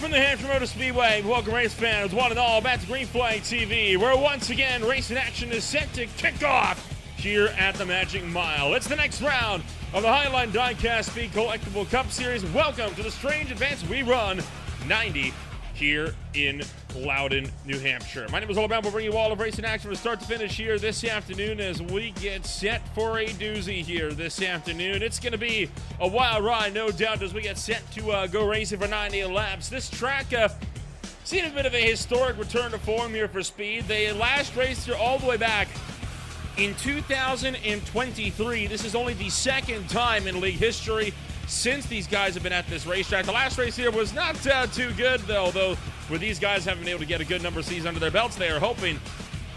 from the Hampshire Motor Speedway, welcome race fans, one and all, back to Green Flag TV, where once again, racing action is set to kick off here at the Magic Mile. It's the next round of the Highline Diecast Speed Collectible Cup Series. Welcome to the Strange Advance We Run 90 here in Loudon, New Hampshire. My name is Oliver. We'll bring you all of racing action from start to finish here this afternoon as we get set for a doozy here this afternoon. It's going to be a wild ride, no doubt, as we get set to go racing for 90 laps. This track seen a bit of a historic return to form here for Speed. They last raced here all the way back in 2023. This is only the second time in league history since these guys have been at this racetrack. The last race here was not too good, though with these guys having been able to get a good number of seasons under their belts, they are hoping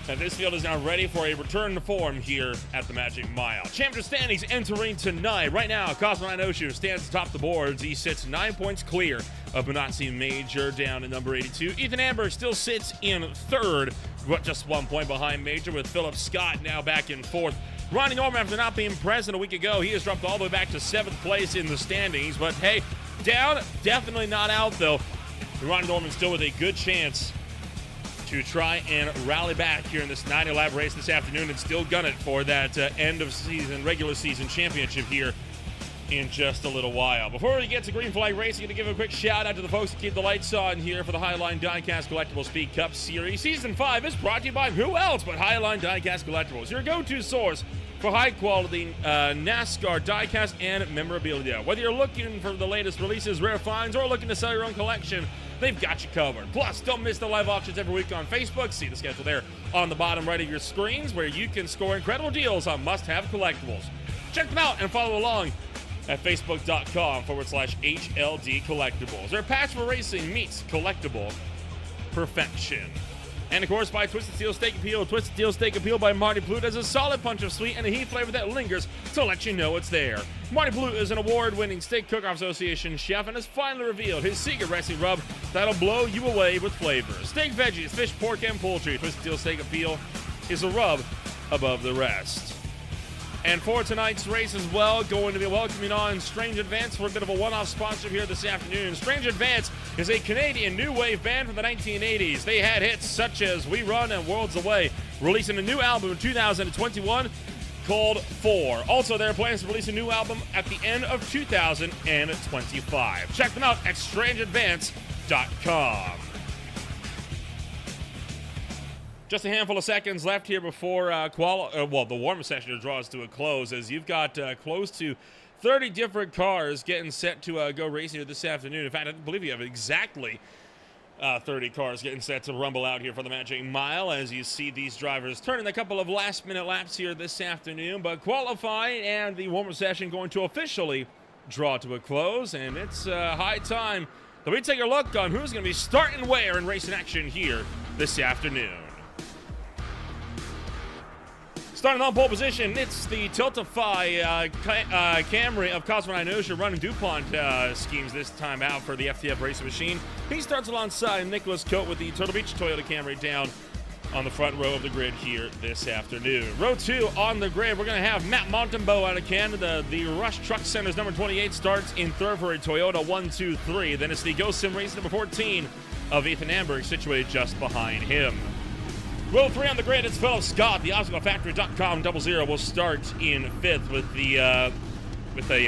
that this field is now ready for a return to form here at the Magic Mile. Championship standings entering tonight. Right now, Cosmo Inoshu stands atop the boards. He sits 9 points clear of Bonazzi Major down at number 82. Ethan Amber still sits in third, but just 1 point behind Major, with Philip Scott now back in fourth. Ronnie Norman, after not being present a week ago, he has dropped all the way back to 7th place in the standings. But hey, down, definitely not out, though. Ronnie Norman still with a good chance to try and rally back here in this 90-lap race this afternoon and still gun it for that end of season, regular season championship here in just a little while. Before we get to Green Flag Racing, I'm going to give a quick shout out to the folks that keep the lights on here for the Highline Diecast Collectible Speed Cup Series. Season 5 is brought to you by who else but Highline Diecast Collectibles, your go-to source for high-quality NASCAR diecast and memorabilia. Whether you're looking for the latest releases, rare finds, or looking to sell your own collection, they've got you covered. Plus, don't miss the live auctions every week on Facebook. See the schedule there on the bottom right of your screens, where you can score incredible deals on must-have collectibles. Check them out and follow along at facebook.com/HLD Collectibles. Their passion for racing meets collectible perfection. And of course, by Twisted Steel Steak Appeal. Twisted Steel Steak Appeal by Marty Blute has a solid punch of sweet and a heat flavor that lingers to let you know it's there. Marty Blute is an award-winning Steak Cook-Off Association chef and has finally revealed his secret recipe rub that'll blow you away with flavor. Steak, veggies, fish, pork, and poultry. Twisted Steel Steak Appeal is a rub above the rest. And for tonight's race as well, going to be welcoming on Strange Advance for a bit of a one-off sponsorship here this afternoon. Strange Advance is a Canadian new wave band from the 1980s. They had hits such as We Run and Worlds Away, releasing a new album in 2021 called 4. Also, there are plans to release a new album at the end of 2025. Check them out at strangeadvance.com. Just a handful of seconds left here before the warm-up session draws to a close, as you've got close to 30 different cars getting set to go racing here this afternoon. In fact, I believe you have exactly 30 cars getting set to rumble out here for the Magic Mile, as you see these drivers turning a couple of last-minute laps here this afternoon. But qualifying and the warm-up session going to officially draw to a close, and it's high time that we take a look on who's going to be starting where in racing action here this afternoon. Starting on pole position, it's the Tiltify Camry of Cosmo Inoshu running DuPont schemes this time out for the FTF Racing Machine. He starts alongside Nicholas Coate with the Turtle Beach Toyota Camry down on the front row of the grid here this afternoon. Row 2 on the grid, we're going to have Matt Montembeau out of Canada. The Rush Truck Center's number 28 starts in third for a Toyota 123. Then it's the Go Sim Race number 14 of Ethan Amberg, situated just behind him. Row 3 on the grid, it's Philip Scott. The ObstacleFactory.com 00 will start in fifth with a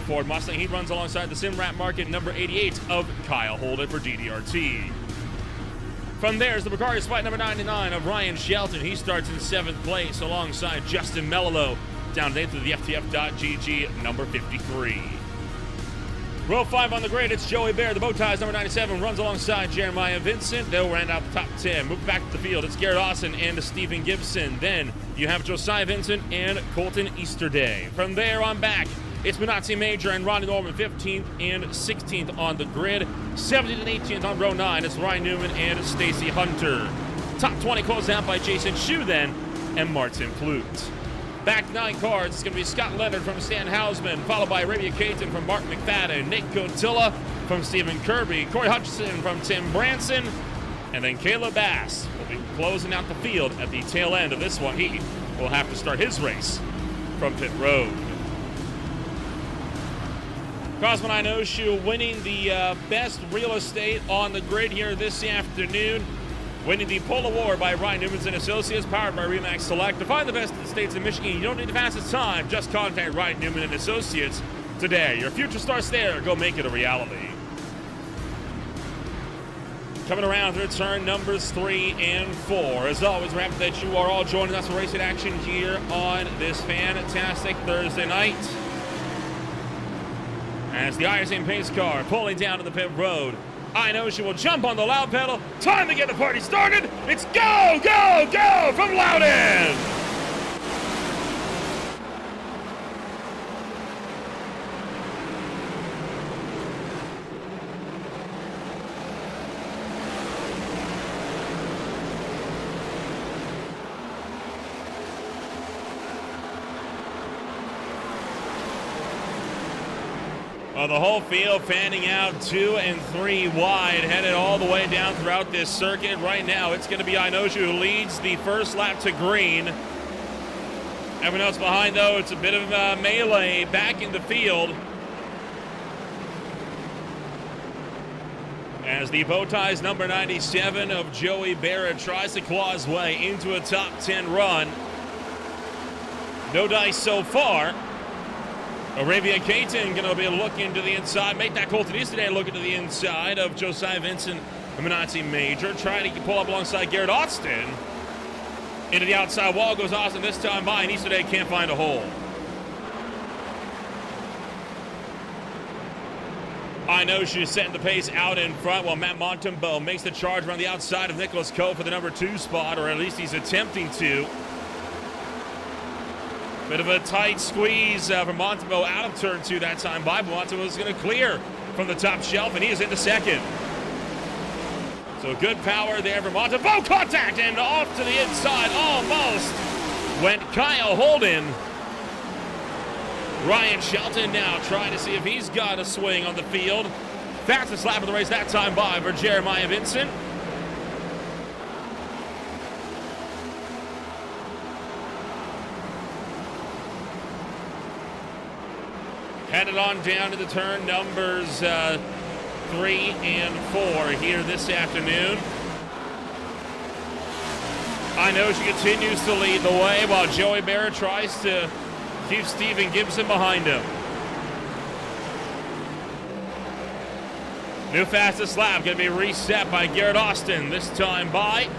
Ford Mustang. He runs alongside the Simrat Market number 88 of Kyle Holden for DDRT. From there is the Precarious Fight number 99 of Ryan Shelton. He starts in 7th place alongside Justin Mello down to 8th with the FTF.GG number 53. Row 5 on the grid, it's Joey Bear. The Bowties number 97 runs alongside Jeremiah Vincent. They'll round out the top 10. Move back to the field, it's Garrett Austin and Stephen Gibson. Then you have Josiah Vincent and Colton Easterday. From there on back, it's Bonazzi Major and Ronnie Norman 15th and 16th on the grid. 17th and 18th on row 9, it's Ryan Newman and Stacy Hunter. Top 20 closed out by Jason Shu then and Martin Plute. Back 9 cars, it's going to be Scott Leonard from Stan Hausman, followed by Arabia Caton from Mark McFadden, Nate Cotilla from Stephen Kirby, Corey Hutchison from Tim Branson, and then Caleb Bass will be closing out the field at the tail end of this one. He will have to start his race from pit road. Cosmo Inoshu winning the best real estate on the grid here this afternoon. Winning the Pole Award by Ryan Newman's and Associates, powered by Remax Select. To find the best in the states of Michigan, you don't need the fastest time. Just contact Ryan Newman and Associates today. Your future starts there. Go make it a reality. Coming around through turn numbers 3 and 4. As always, we're happy that you are all joining us for racing action here on this fantastic Thursday night. As the IRC pace car pulling down to the pit road. I know she will jump on the loud pedal. Time to get the party started. It's go, go, go from Loudon. Well, the whole field fanning out 2 and 3 wide, headed all the way down throughout this circuit. Right now, it's going to be Inoshu who leads the first lap to green. Everyone else behind, though, it's a bit of a melee back in the field. As the bow ties number 97 of Joey Barrett tries to claw his way into a top 10 run. No dice so far. Arabia Caton going to be looking to the inside. Make that Colton East today looking to the inside of Josiah Vincent, Minazzi Major. Trying to pull up alongside Garrett Austin. Into the outside wall goes Austin this time by, and Easterday can't find a hole. I know she's setting the pace out in front while Matt Montembeau makes the charge around the outside of Nicholas Coe for the number 2 spot, or at least he's attempting to. Bit of a tight squeeze for Montembeau out of turn 2 that time by. Montembeau is going to clear from the top shelf, and he is into second. So good power there for Montembeau. Contact and off to the inside. Almost went Kyle Holden. Ryan Shelton now trying to see if he's got a swing on the field. Fastest lap of the race that time by for Jeremiah Vincent. Headed on down to the turn numbers 3 and 4 here this afternoon. I know she continues to lead the way while Joey Barrett tries to keep Stephen Gibson behind him. New fastest lap going to be reset by Garrett Austin this time by.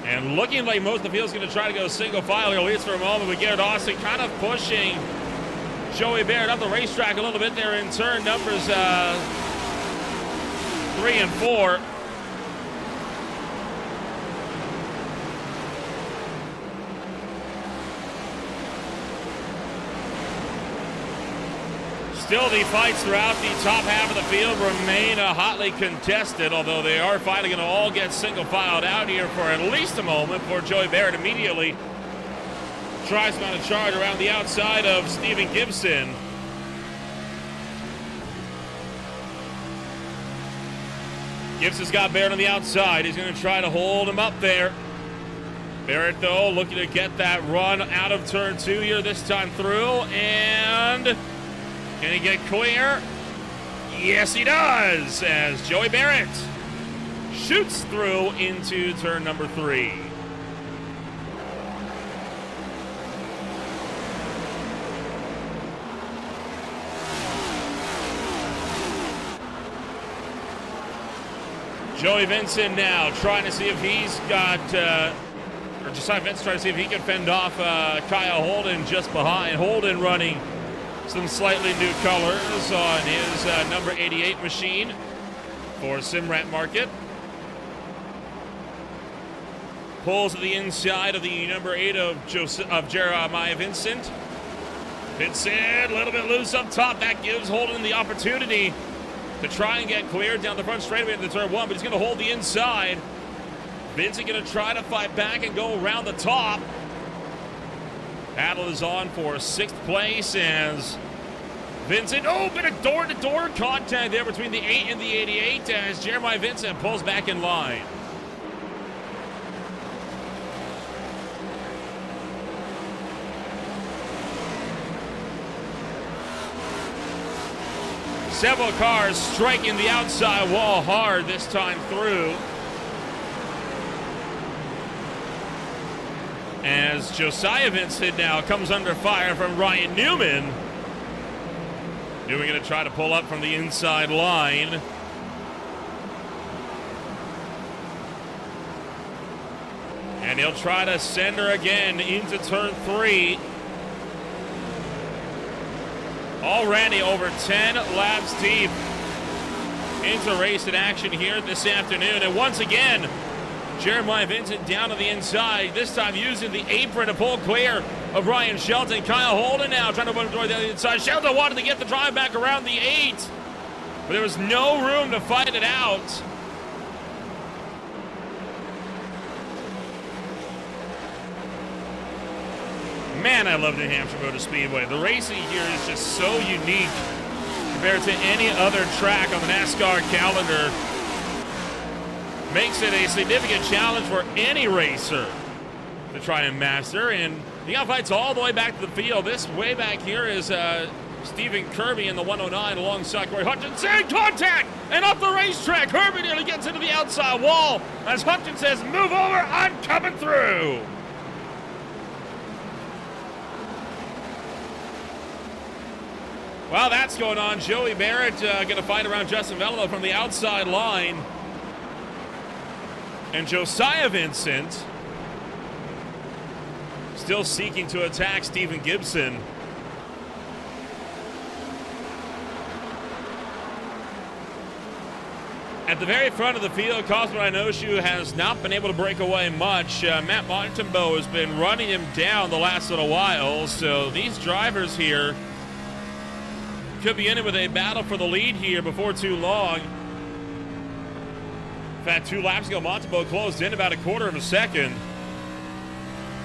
And looking like most of the field's going to try to go single file here, at least for a moment, with Garrett Austin kind of pushing Joey Barrett up the racetrack a little bit there in turn numbers 3 and 4. Still, the fights throughout the top half of the field remain hotly contested, although they are finally going to all get single-filed out here for at least a moment before Joey Barrett immediately tries to mount a charge around the outside of Stephen Gibson. Gibson's got Barrett on the outside. He's going to try to hold him up there. Barrett, though, looking to get that run out of turn 2 here this time through, and can he get clear? Yes, he does, as Joey Barrett shoots through into turn number 3. Joey Vincent now trying to see if he's got, or Josiah Vincent trying to see if he can fend off Kyle Holden just behind. Holden running some slightly new colors on his number 88 machine for Simrat Market. Pulls to the inside of the number 8 of Jeremiah Vincent. Vincent a little bit loose up top. That gives Holden the opportunity to try and get cleared down the front straightaway into turn 1, but he's going to hold the inside. Vincent going to try to fight back and go around the top. Battle is on for 6th place as Vincent, bit of door-to-door contact there between the 8 and the 88 as Jeremiah Vincent pulls back in line. Several cars striking the outside wall hard this time through. As Josiah Vincent now comes under fire from Ryan Newman. Newman going to try to pull up from the inside line. And he'll try to send her again into turn 3. Already over 10 laps deep into racing action here this afternoon. And once again, Jeremiah Vincent down to the inside, this time using the apron to pull clear of Ryan Shelton. Kyle Holden now trying to open the door down the inside. Shelton wanted to get the drive back around the 8, but there was no room to fight it out. Man, I love New Hampshire Motor Speedway. The racing here is just so unique compared to any other track on the NASCAR calendar. Makes it a significant challenge for any racer to try and master. And the got fights all the way back to the field. This way back here is Stephen Kirby in the 109 alongside Corey Hutchinson. Contact! And up the racetrack. Kirby nearly gets into the outside wall as Hutchinson says, move over, I'm coming through. While that's going on, Joey Barrett going to fight around Justin Velo from the outside line. And Josiah Vincent still seeking to attack Stephen Gibson. At the very front of the field, Cosmo Inoshu has not been able to break away much. Matt Montembeau has been running him down the last little while, so these drivers here could be in it with a battle for the lead here before too long. In fact, 2 laps ago, Montembeau closed in about a quarter of a second.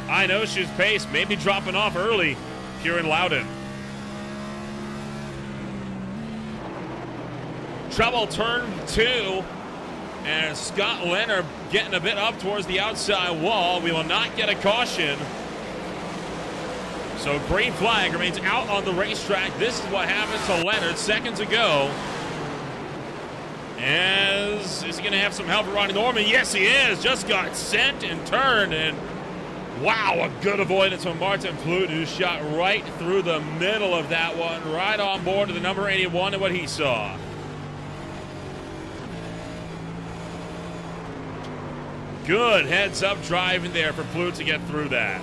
Inoshu's pace may be dropping off early here in Loudon. Trouble turn 2, and Scott Leonard getting a bit up towards the outside wall. We will not get a caution. So green flag remains out on the racetrack. This is what happened to Leonard seconds ago. Is he going to have some help from Ronnie Norman? Yes, he is. Just got sent and turned. And wow, a good avoidance from Martin Flute, who shot right through the middle of that one, right on board to the number 81 and what he saw. Good heads-up driving there for Flute to get through that.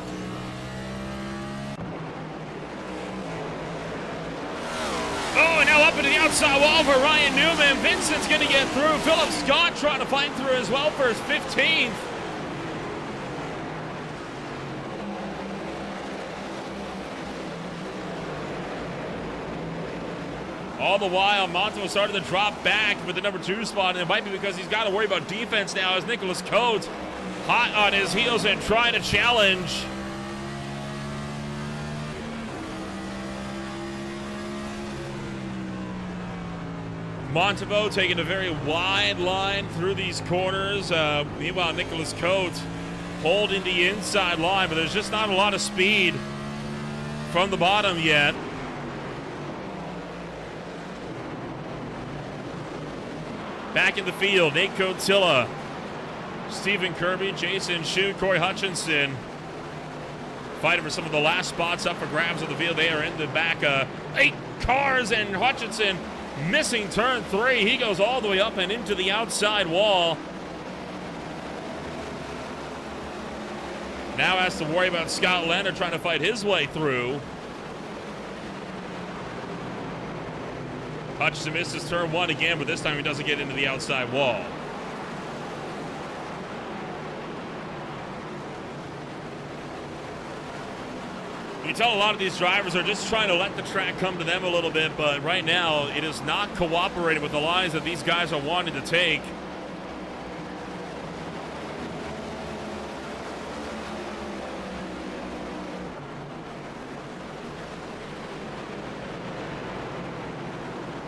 Oh, and now up into the outside wall for Ryan Newman. Vincent's going to get through. Philip Scott trying to fight through as well for his 15th. All the while, Montembeau started to drop back with the number 2 spot, and it might be because he's got to worry about defense now as Nicholas Coates hot on his heels and trying to challenge. Montembeau taking a very wide line through these corners. Meanwhile, Nicholas Coates holding the inside line, but there's just not a lot of speed from the bottom yet. Back in the field, Nate Cotilla, Stephen Kirby, Jason Shute, Corey Hutchinson fighting for some of the last spots up for grabs of the field. They are in the back 8 cars, and Hutchinson missing turn 3. He goes all the way up and into the outside wall. Now has to worry about Scott Leonard trying to fight his way through. Hutchinson misses turn 1 again, but this time he doesn't get into the outside wall. You can tell a lot of these drivers are just trying to let the track come to them a little bit, but right now it is not cooperating with the lines that these guys are wanting to take.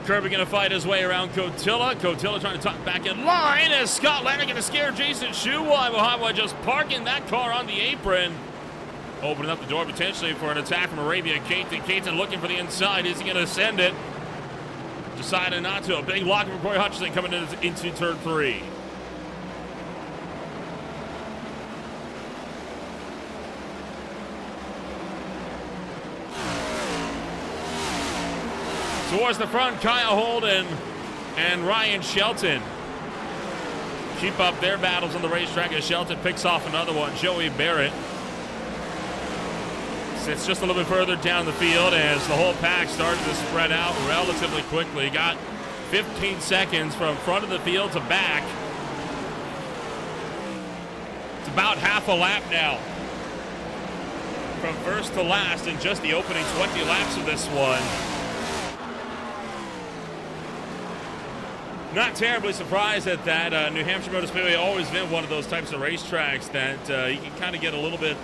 Kirby going to fight his way around Cotilla. Cotilla trying to tuck back in line as Scott Leonard going to scare Jason Shuwai behind while just parking that car on the apron. Opening up the door potentially for an attack from Arabia Caton. Caton looking for the inside. Is he going to send it? decided not to. A big lock from Corey Hutchinson coming into turn 3. Towards the front, Kyle Holden and Ryan Shelton keep up their battles on the racetrack as Shelton picks off another one. Joey Barrett sits just a little bit further down the field as the whole pack started to spread out relatively quickly. Got 15 seconds from front of the field to back. It's about half a lap now from first to last in just the opening 20 laps of this one. Not terribly surprised at that. New Hampshire Motor Speedway always been one of those types of racetracks that you can kind of get a little bit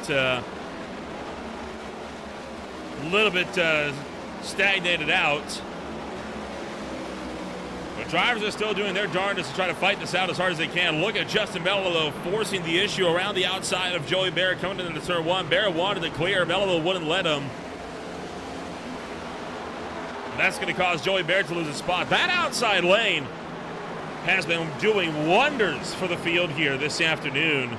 stagnated out. But drivers are still doing their darndest to try to fight this out as hard as they can. Look at Justin Belleville forcing the issue around the outside of Joey Barrett coming into turn 1. Barrett wanted to clear. Belleville wouldn't let him. And that's going to cause Joey Barrett to lose a spot. That outside lane has been doing wonders for the field here this afternoon.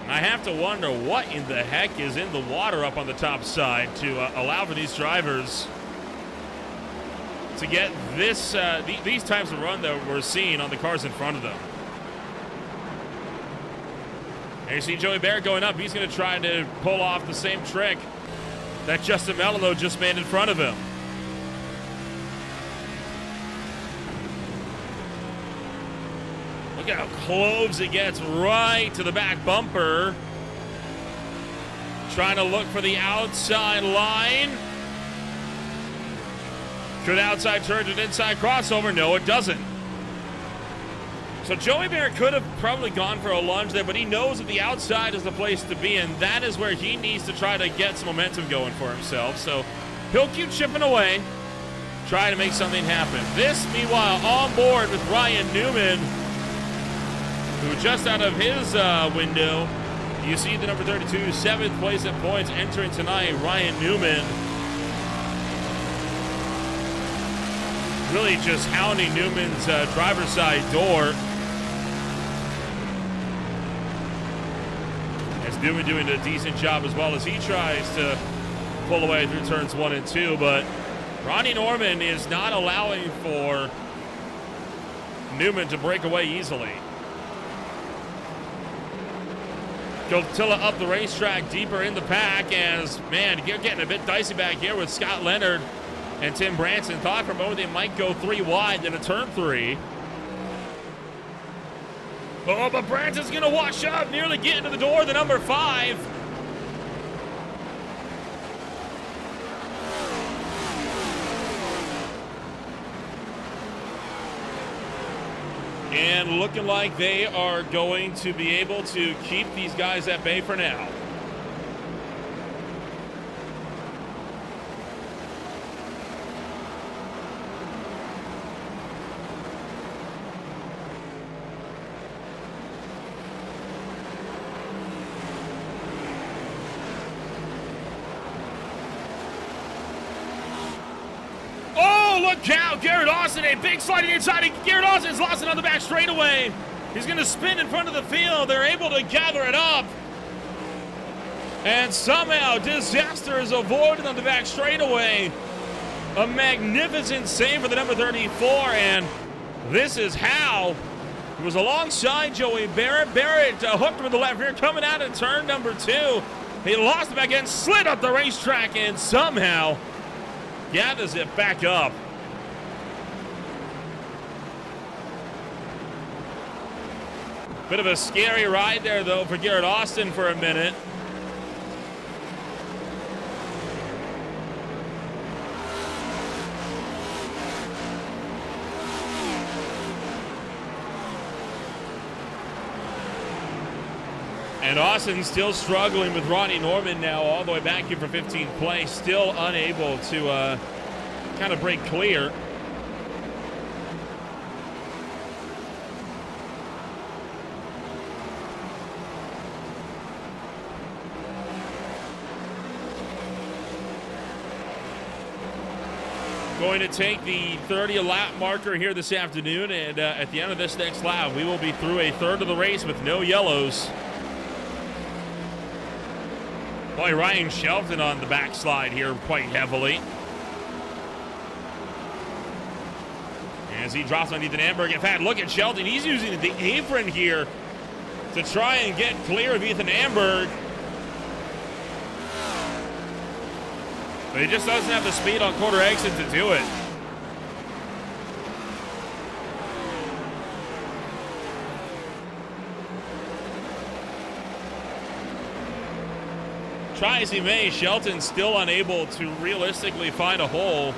And I have to wonder what in the heck is in the water up on the top side to allow for these drivers to get this these types of run that we're seeing on the cars in front of them. And you see Joey Barrett going up. He's going to try to pull off the same trick that Justin Mello just made in front of him. Look at how close it gets right to the back bumper. Trying to look for the outside line. Could outside turn to inside crossover? No, it doesn't. So Joey Barrett could have probably gone for a lunge there, but he knows that the outside is the place to be, and that is where he needs to try to get some momentum going for himself. So he'll keep chipping away, trying to make something happen. This, meanwhile, on board with Ryan Newman, who just out of his window, you see the number 32, 7th place at points entering tonight, Ryan Newman. Really just hounding Newman's driver's side door. As Newman doing a decent job as well as he tries to pull away through turns 1 and 2, but Ronnie Norman is not allowing for Newman to break away easily. Gotilla up the racetrack, deeper in the pack as, man, you're getting a bit dicey back here with Scott Leonard and Tim Branson. Thought for a moment they might go 3 wide into turn 3. Oh, but Branson's going to wash up, nearly getting to the door, the number 5. And looking like they are going to be able to keep these guys at bay for now. Look out, Garrett Austin, a big sliding inside. Garrett Austin's lost it on the back straightaway. He's going to spin in front of the field. They're able to gather it up. And somehow disaster is avoided on the back straightaway. A magnificent save for the number 34, and this is how. He was alongside Joey Barrett. Barrett hooked him with the left rear coming out of turn number 2. He lost it back in, slid up the racetrack, and somehow gathers it back up. Bit of a scary ride there, though, for Garrett Austin for a minute. And Austin still struggling with Ronnie Norman now all the way back here for 15th place. Still unable to kind of break clear. Going to take the 30 lap marker here this afternoon, and at the end of this next lap, we will be through a third of the race with no yellows. Boy, Ryan Shelton on the backslide here quite heavily. As he drops on Ethan Amberg. In fact, look at Shelton. He's using the apron here to try and get clear of Ethan Amberg. But he just doesn't have the speed on quarter exit to do it. Try as he may, Shelton's still unable to realistically find a hole.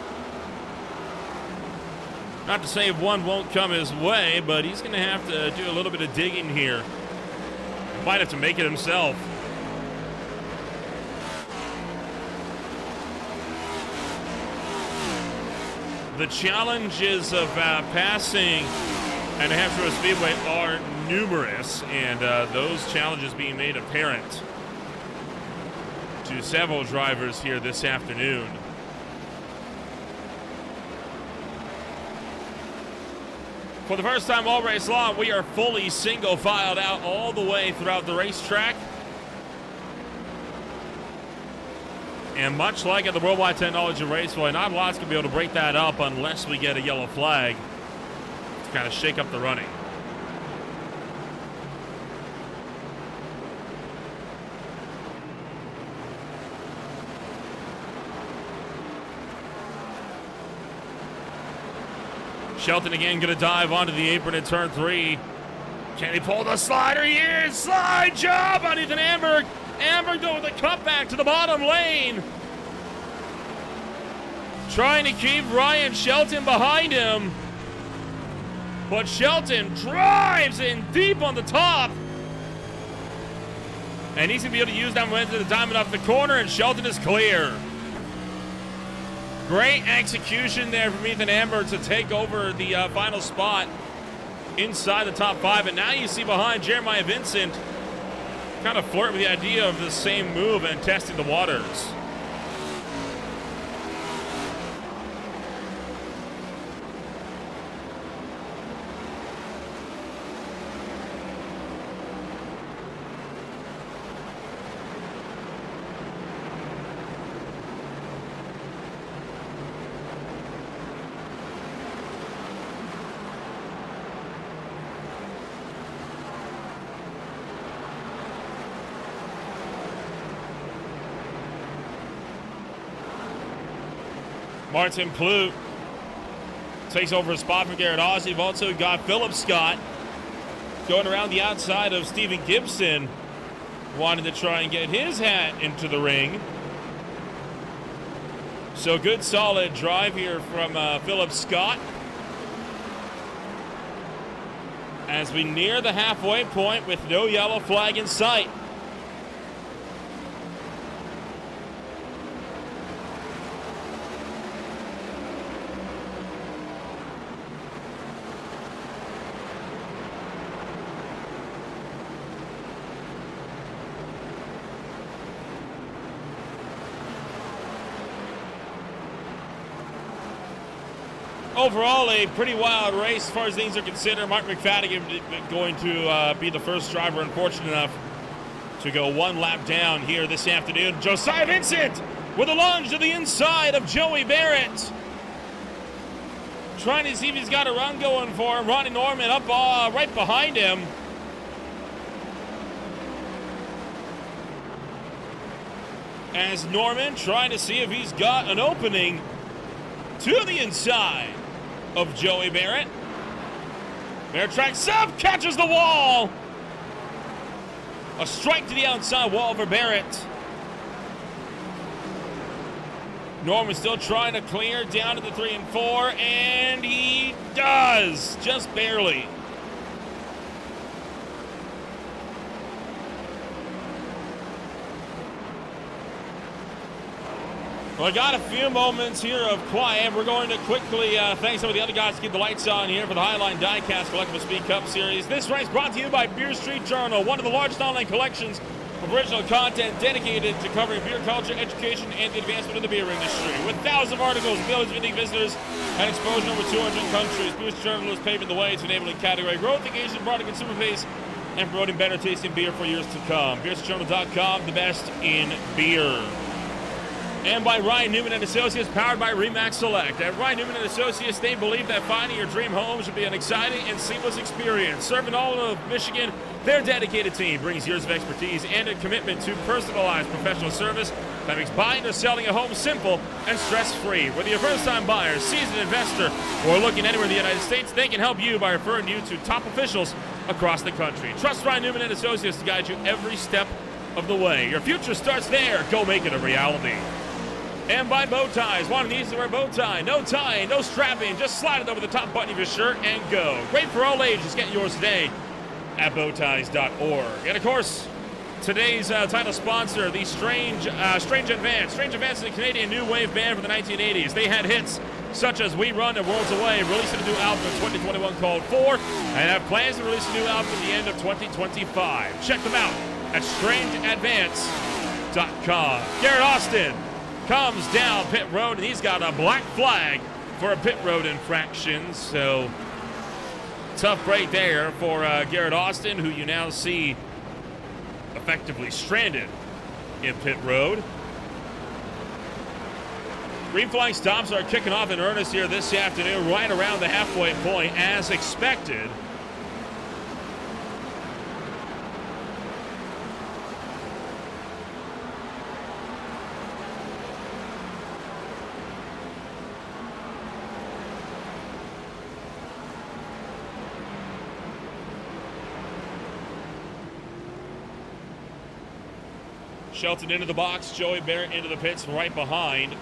Not to say one won't come his way, but he's going to have to do a little bit of digging here. Might have to make it himself. The challenges of passing at Hampshire Speedway are numerous, and those challenges being made apparent to several drivers here this afternoon. For the first time all race long, we are fully single filed out all the way throughout the racetrack. And much like at the Worldwide Technology Raceway, not a lot's going to be able to break that up unless we get a yellow flag to kind of shake up the running. Shelton again going to dive onto the apron in turn 3. Can he pull the slider? He is! Slide job on Ethan Amberg. Amberg though with a cutback to the bottom lane. Trying to keep Ryan Shelton behind him. But Shelton drives in deep on the top. And he's going to be able to use that momentum to diamond off the corner, and Shelton is clear. Great execution there from Ethan Amberg to take over the final spot inside the top 5. And now you see behind Jeremiah Vincent kind of flirt with the idea of the same move and testing the waters. Martin Plouffe takes over a spot from Garrett Ozzie. You've also got Philip Scott going around the outside of Stephen Gibson, wanting to try and get his hat into the ring. So good solid drive here from Philip Scott. As we near the halfway point with no yellow flag in sight. Overall, a pretty wild race as far as things are considered. Mark McFadden going to be the first driver unfortunate enough to go one lap down here this afternoon. Josiah Vincent with a lunge to the inside of Joey Barrett. Trying to see if he's got a run going for him. Ronnie Norman up right behind him. As Norman trying to see if he's got an opening to the inside of Joey Barrett. Barrett tracks up, catches the wall. A strike to the outside wall for Barrett. Norman still trying to clear down to the 3 and 4, and he does, just barely. Well, I got a few moments here of quiet. We're going to quickly thank some of the other guys to keep the lights on here for the Highline Diecast Collectible Speed Cup Series. This race brought to you by Beer Street Journal, one of the largest online collections Original content dedicated to covering beer culture, education, and the advancement of the beer industry. With thousands of articles, millions of unique visitors, and exposure in over 200 countries, Beer's Journal is paving the way to enabling category growth, engagement, broader consumer base, and promoting better tasting beer for years to come. BeersJournal.com, the best in beer. And by Ryan Newman and Associates, powered by Remax Select. At Ryan Newman and Associates, they believe that finding your dream home should be an exciting and seamless experience. Serving all of Michigan, their dedicated team brings years of expertise and a commitment to personalized professional service that makes buying or selling a home simple and stress-free. Whether you're a first-time buyer, seasoned investor, or looking anywhere in the United States, they can help you by referring you to top officials across the country. Trust Ryan Newman and Associates to guide you every step of the way. Your future starts there. Go make it a reality. And by bow ties. One needs to wear a bow tie. No tying, no strapping. Just slide it over the top button of your shirt and go. Great for all ages. Get yours today at bowties.org. And of course, today's title sponsor, the Strange Advance. Strange Advance is a Canadian new wave band from the 1980s. They had hits such as We Run and Worlds Away, releasing a new album in 2021 called 4, and have plans to release a new album at the end of 2025. Check them out at strangeadvance.com. Garrett Austin comes down pit road, and he's got a black flag for a pit road infraction. So, tough break there for Garrett Austin, who you now see effectively stranded in pit road. Green flag stops are kicking off in earnest here this afternoon, right around the halfway point, as expected. Shelton into the box, Joey Barrett into the pits right behind.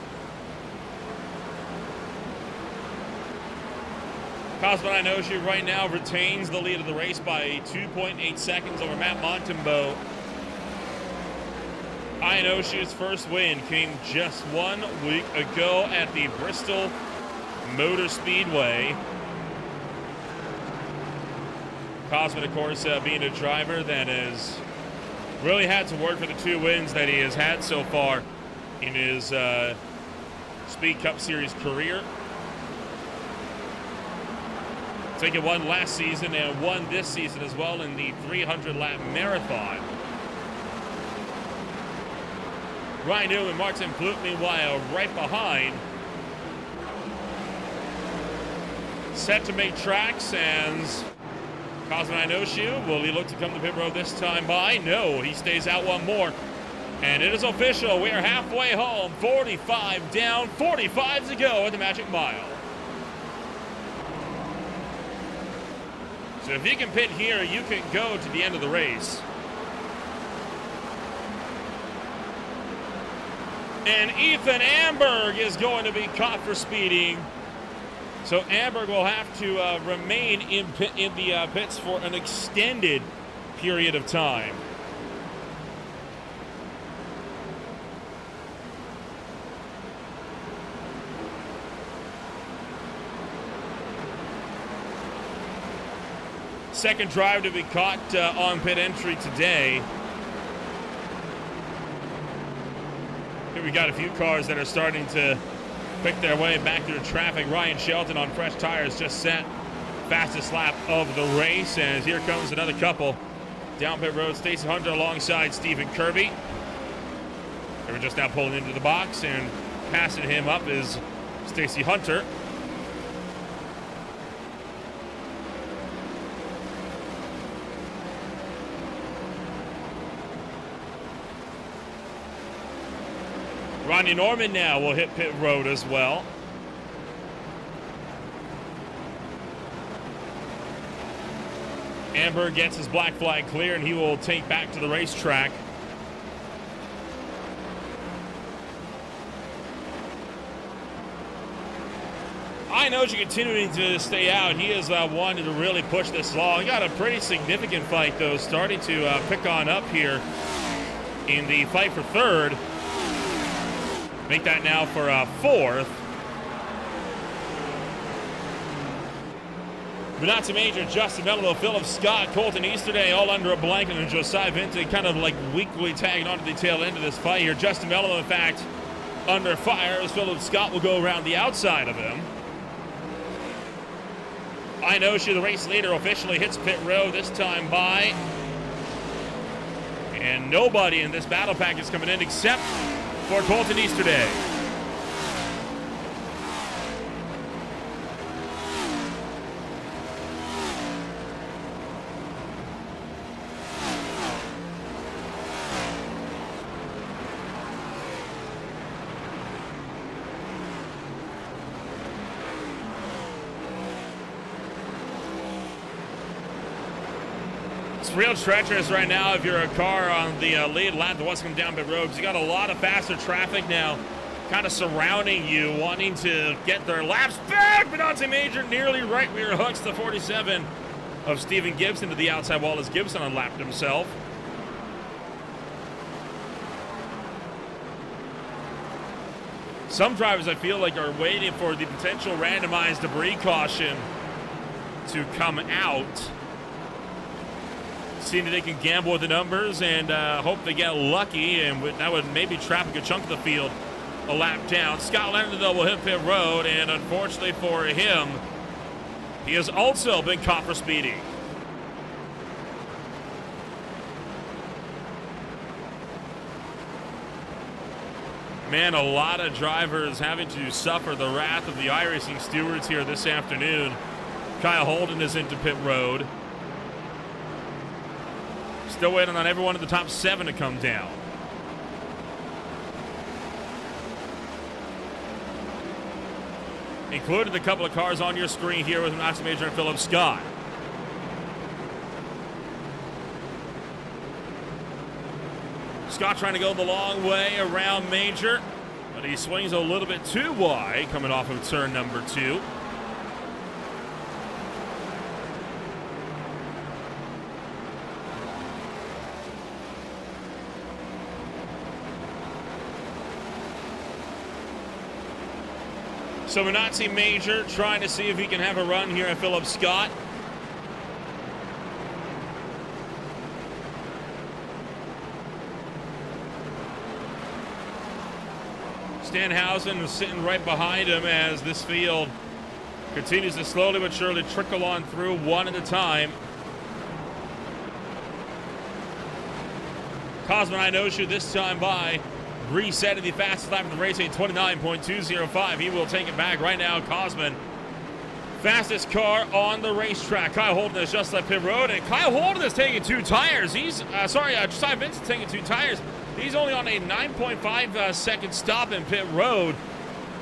Cosmo Inoshi right now retains the lead of the race by 2.8 seconds over Matt Montembeau. Inoshi's first win came just 1 week ago at the Bristol Motor Speedway. Cosmo, of course, being a driver that has really had to work for the 2 wins that he has had so far in his Speed Cup Series career. Taking 1 last season and 1 this season as well in the 300-lap marathon. Ryan Newman and Martin Plout, meanwhile, right behind. Set to make tracks, and Cosmo Inoshi, will he look to come to pit road this time by? No, he stays out 1 more. And it is official. We are halfway home. 45 down, 45 to go at the Magic Mile. So if you can pit here, you can go to the end of the race. And Ethan Amberg is going to be caught for speeding. So Amberg will have to remain in the pits for an extended period of time. Second driver to be caught on pit entry today. Here we got a few cars that are starting to pick their way back through traffic. Ryan Shelton on fresh tires just set fastest lap of the race, and here comes another couple down pit road. Stacey Hunter alongside Stephen Kirby. They were just now pulling into the box, and passing him up is Stacey Hunter. Ronnie Norman now will hit pit road as well. Amber gets his black flag clear, and he will take back to the racetrack. I know she's continuing to stay out. He is wanting to really push this along. He got a pretty significant fight, though, starting to pick on up here in the fight for third. Make that now for fourth. Benazzi Major, Justin Mello, Philip Scott, Colton Easterday, all under a blanket, and Josiah Vinton kind of like weakly tagging onto the tail end of this fight here. Justin Mello, in fact, under fire as Philip Scott will go around the outside of him. I know she, the race leader, officially hits pit road this time by. And nobody in this battle pack is coming in except for Colton Easterday. It's real treacherous right now if you're a car on the lead lap that wants to come down pit road, because you got a lot of faster traffic now kind of surrounding you, wanting to get their laps back. Benazzi Major nearly right rear hooks the 47 of Stephen Gibson to the outside wall as Gibson unlapped himself. Some drivers, I feel like, are waiting for the potential randomized debris caution to come out, seeing that they can gamble with the numbers and hope they get lucky, and that would maybe traffic a chunk of the field a lap down. Scott Leonard, though, will hit pit road, and unfortunately for him, he has also been caught for speeding. Man, a lot of drivers having to suffer the wrath of the iRacing stewards here this afternoon. Kyle Holden is into pit road. Still waiting on everyone in the top 7 to come down. Included a couple of cars on your screen here with Benazzi Major and Philip Scott. Scott trying to go the long way around Major, but he swings a little bit too wide coming off of turn number 2. So Benazzi Major trying to see if he can have a run here at Philip Scott. Stanhausen is sitting right behind him as this field continues to slowly but surely trickle on through one at a time. Cosman Inoshu this time by resetting the fastest lap of the race, a 29.205. He will take it back right now. Cosman, fastest car on the racetrack. Kyle Holden has just left pit road, and Kyle Holden is taking 2 tires. Josiah Vincent taking 2 tires. He's only on a 9.5 second stop in pit road.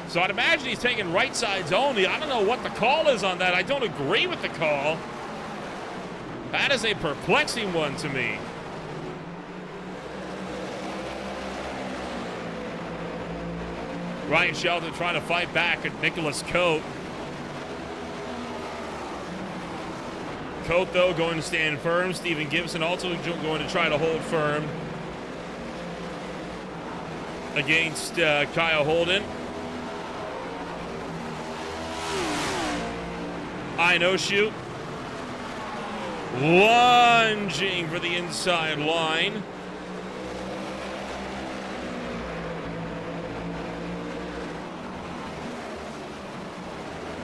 So I'd imagine he's taking right sides only. I don't know what the call is on that. I don't agree with the call. That is a perplexing one to me. Ryan Shelton trying to fight back at Nicholas Coate. Coate, though, going to stand firm. Stephen Gibson also going to try to hold firm against Kyle Holden. Inoshu lunging for the inside line.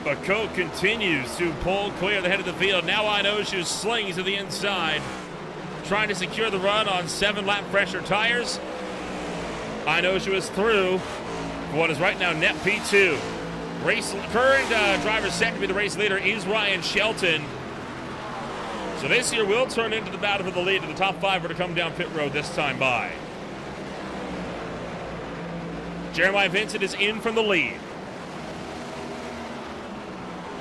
But Coate continues to pull clear the head of the field. Now Inoshu slings to the inside, trying to secure the run on 7-lap pressure tires. Inoshu is through for what is right now net P2. Current driver set to be the race leader is Ryan Shelton. So this here will turn into the battle for the lead, and the top 5 are to come down pit road this time by. Jeremiah Vincent is in from the lead.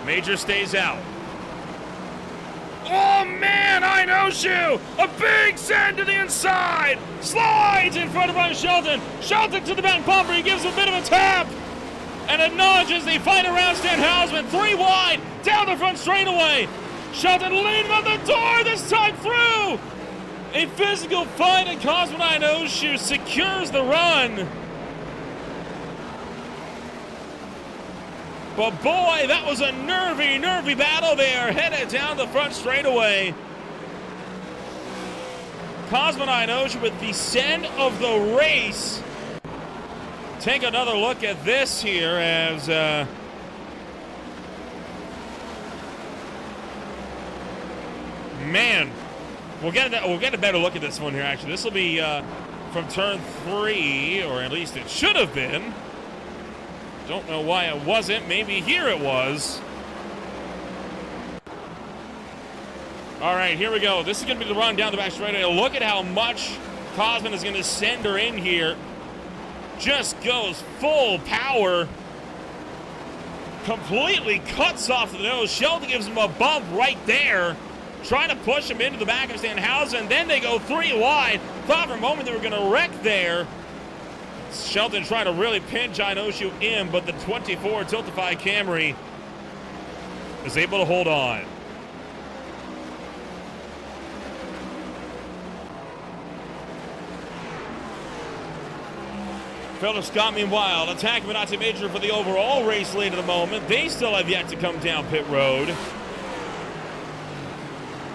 Major stays out. Oh man, Inoshu! A big send to the inside! Slides in front of Ryan Shelton. Shelton to the back bumper. He gives him a bit of a tap and acknowledges the fight around Stanhausen. 3 wide, down the front straightaway. Shelton leading on the door this time through. A physical fight, and Cosman Inoshu secures the run. But boy, that was a nervy battle there. Headed down the front straightaway. Cosmo Ocean with the send of the race. Take another look at this here as man, we'll get a better look at this one here. Actually, this will be from turn 3, or at least it should have been. Don't know why it wasn't. Maybe here it was. All right, here we go. This is going to be the run down the back straightaway. Look at how much Cosman is going to send her in here. Just goes full power. Completely cuts off the nose. Sheldon gives him a bump right there. Trying to push him into the back of Sandhausen. Then they go 3 wide. Thought for a moment they were going to wreck there. Shelton trying to really pin Ginoshu in, but the 24 Tiltify Camry is able to hold on. Philip Scott, meanwhile, attacking Minati Major for the overall race lead at the moment. They still have yet to come down pit road.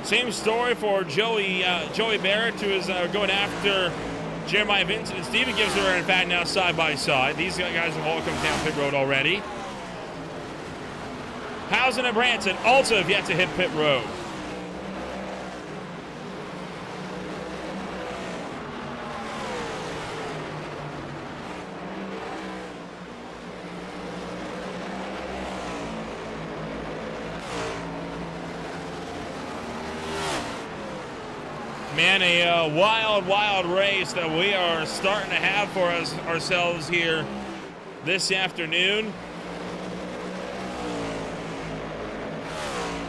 Same story for Joey Barrett, who is going after Jeremiah Vincent and Steven Gibbs, who are in fact now side by side. These guys have all come down pit road already. Housen and Branson also have yet to hit pit road. Man, a wild race that we are starting to have for ourselves here this afternoon.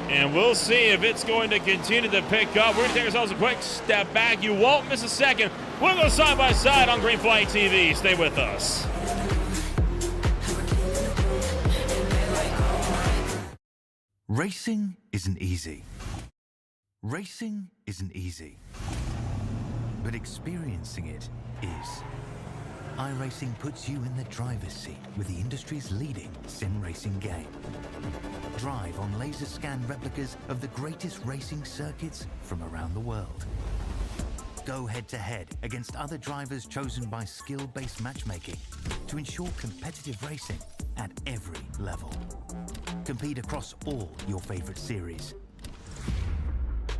And we'll see if it's going to continue to pick up. We're going to take ourselves a quick step back. You won't miss a second. We'll go side by side on Green Flag TV. Stay with us. Racing isn't easy. Racing isn't easy, but experiencing it is. iRacing puts you in the driver's seat with the industry's leading sim racing game. Drive on laser scan replicas of the greatest racing circuits from around the world. Go head-to-head against other drivers chosen by skill-based matchmaking to ensure competitive racing at every level. Compete across all your favorite series.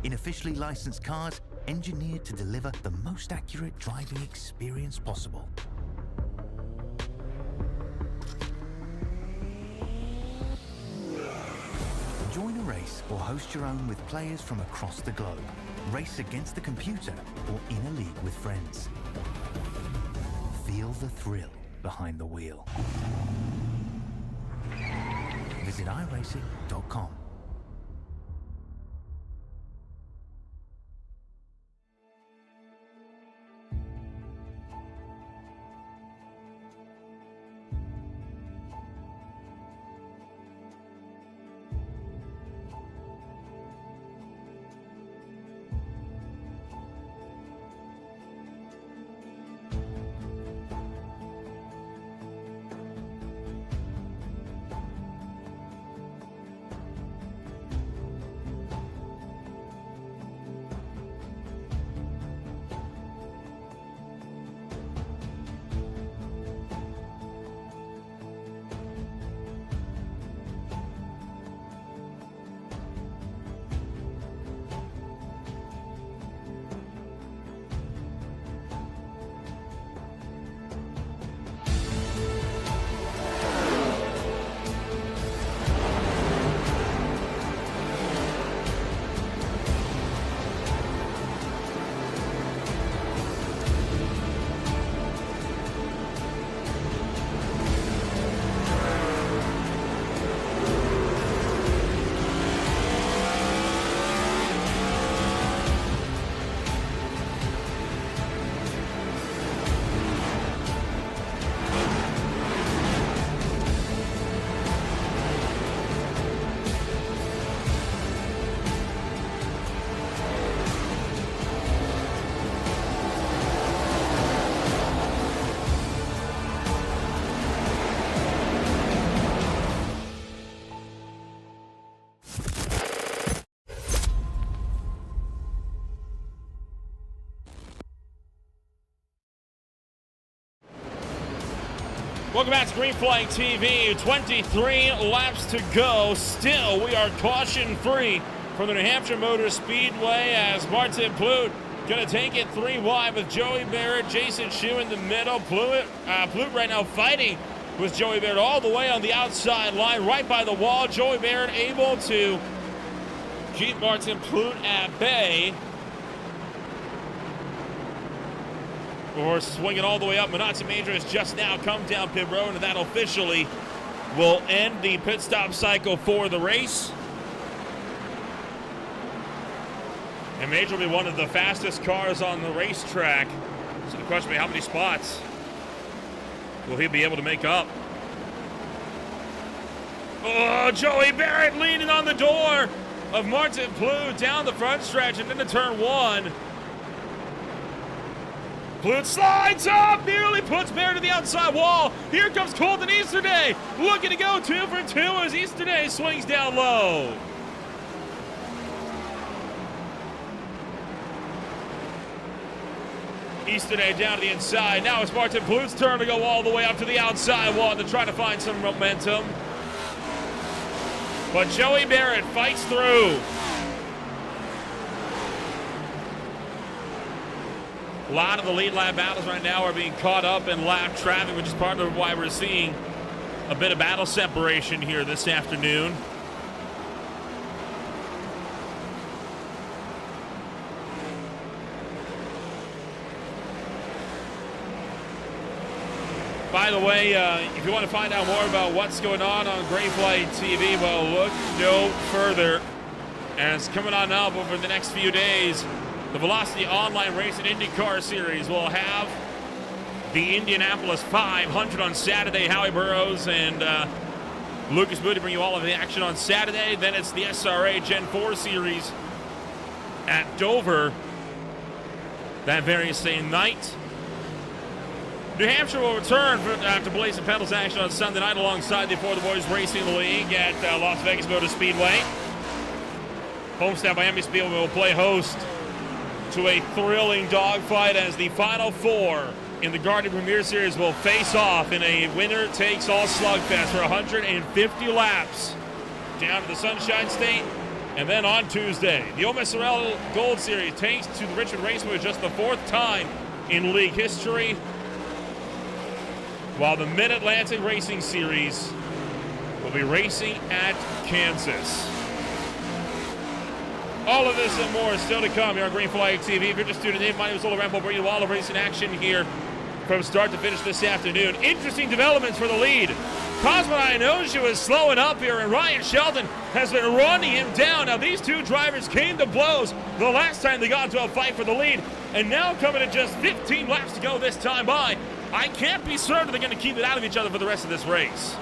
In officially licensed cars, engineered to deliver the most accurate driving experience possible. Join a race or host your own with players from across the globe. Race against the computer or in a league with friends. Feel the thrill behind the wheel. Visit iRacing.com. Welcome back to Green Flag TV. 23 laps to go. Still, we are caution-free from the New Hampshire Motor Speedway as Martin Plute going to take it 3 wide with Joey Barrett, Jason Shue in the middle. Plute right now fighting with Joey Barrett all the way on the outside line, right by the wall. Joey Barrett able to keep Martin Plute at bay. We're swinging all the way up. Minazzi Major has just now come down pit road, and that officially will end the pit stop cycle for the race. And Major will be one of the fastest cars on the racetrack. So the question will be, how many spots will he be able to make up? Oh, Joey Barrett leaning on the door of Martin Plute down the front stretch and into turn 1. Plute slides up, nearly puts Barrett to the outside wall. Here comes Colton Easterday, looking to go 2 for 2 as Easterday swings down low. Easterday down to the inside. Now it's Martin Plute's turn to go all the way up to the outside wall to try to find some momentum. But Joey Barrett fights through. A lot of the lead lap battles right now are being caught up in lap traffic, which is part of why we're seeing a bit of battle separation here this afternoon. By the way, if you want to find out more about what's going on Green Flag TV, well, look no further. And it's coming on up over the next few days. The Velocity Online Racing IndyCar Series will have the Indianapolis 500 on Saturday. Howie Burrows and Lucas Moody bring you all of the action on Saturday. Then it's the SRA Gen 4 Series at Dover that very same night. New Hampshire will return to Blaze and Pedals action on Sunday night alongside the For the Boys Racing League at Las Vegas Motor Speedway. Homestead Miami Speedway will play host to a thrilling dogfight as the final 4 in the Guardian Premier Series will face off in a winner-takes-all slugfest for 150 laps down to the Sunshine State. And then on Tuesday, the Ole Miss Sorrel Gold Series takes to the Richmond Raceway just the 4th time in league history, while the Mid-Atlantic Racing Series will be racing at Kansas. All of this and more is still to come here on Green Flag TV. If you're just tuning in, my name is Ola Rambo, bringing you all of racing action here from start to finish this afternoon. Interesting developments for the lead. Cosmo Ionoshu is slowing up here, and Ryan Shelton has been running him down. Now, these two drivers came to blows the last time they got into a fight for the lead, and now coming at just 15 laps to go this time by, I can't be certain they're going to keep it out of each other for the rest of this race.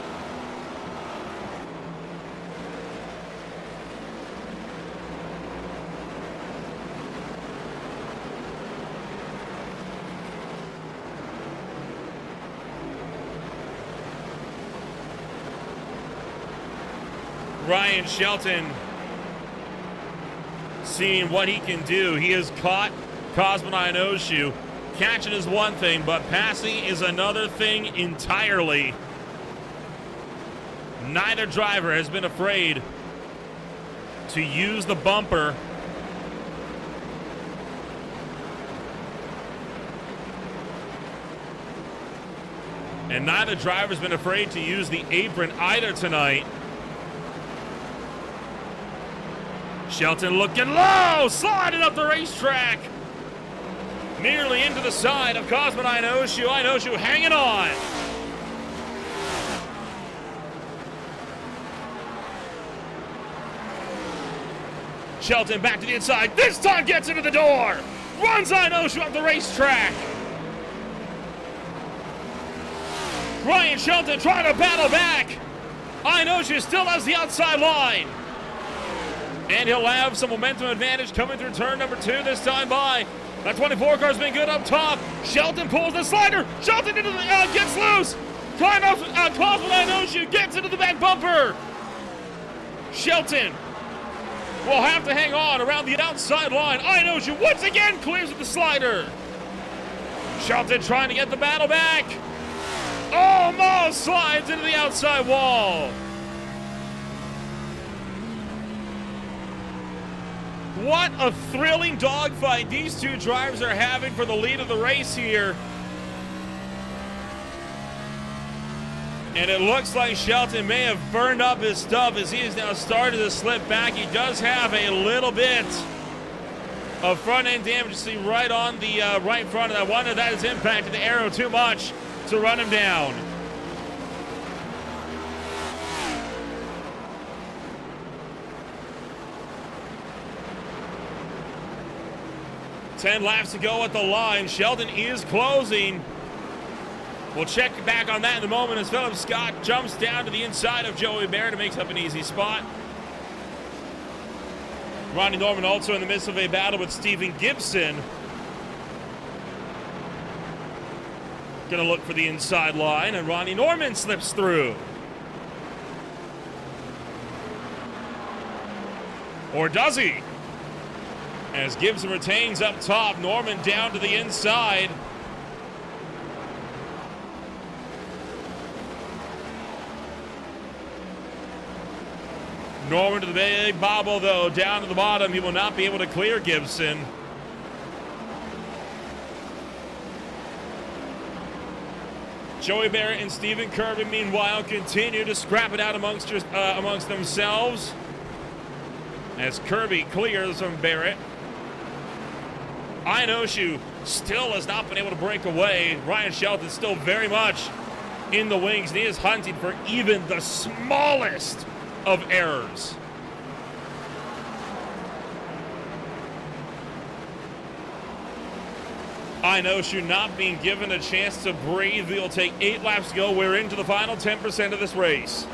Ryan Shelton seeing what he can do. He has caught Cosmo Ionoshu. Catching is one thing, but passing is another thing entirely. Neither driver has been afraid to use the bumper. And neither driver's been afraid to use the apron either tonight. Shelton looking low, sliding up the racetrack. Nearly into the side of Cosmo Ionoshu. Ionoshu hanging on. Shelton back to the inside. This time gets into the door. Runs Ionoshu up the racetrack. Ryan Shelton trying to battle back. Ionoshu still has the outside line. And he'll have some momentum advantage coming through turn number 2 this time by. That 24 car's been good up top. Shelton pulls the slider. Shelton into the, gets loose. Cosmo Ionoshu gets into the back bumper. Shelton will have to hang on around the outside line. Ionoshu once again clears with the slider. Shelton trying to get the battle back. Almost slides into the outside wall. What a thrilling dogfight these two drivers are having for the lead of the race here. And it looks like Shelton may have burned up his stuff as he has now started to slip back. He does have a little bit of front end damage. You see right on the right front, and I wonder if that has impacted the aero too much to run him down. Ten laps to go at the line. Sheldon is closing. We'll check back on that in a moment as Philip Scott jumps down to the inside of Joey Barrett and makes up an easy spot. Ronnie Norman also in the midst of a battle with Stephen Gibson. Gonna look for the inside line, and Ronnie Norman slips through. Or does he? As Gibson retains up top, Norman down to the inside. Norman to the big bobble, though, down to the bottom. He will not be able to clear Gibson. Joey Barrett and Stephen Kirby, meanwhile, continue to scrap it out amongst themselves. As Kirby clears from Barrett. Ionoshu still has not been able to break away. Ryan Shelton still very much in the wings, and he is hunting for even the smallest of errors. Ionoshu not being given a chance to breathe. We'll take 8 laps to go. We're into the final 10% of this race.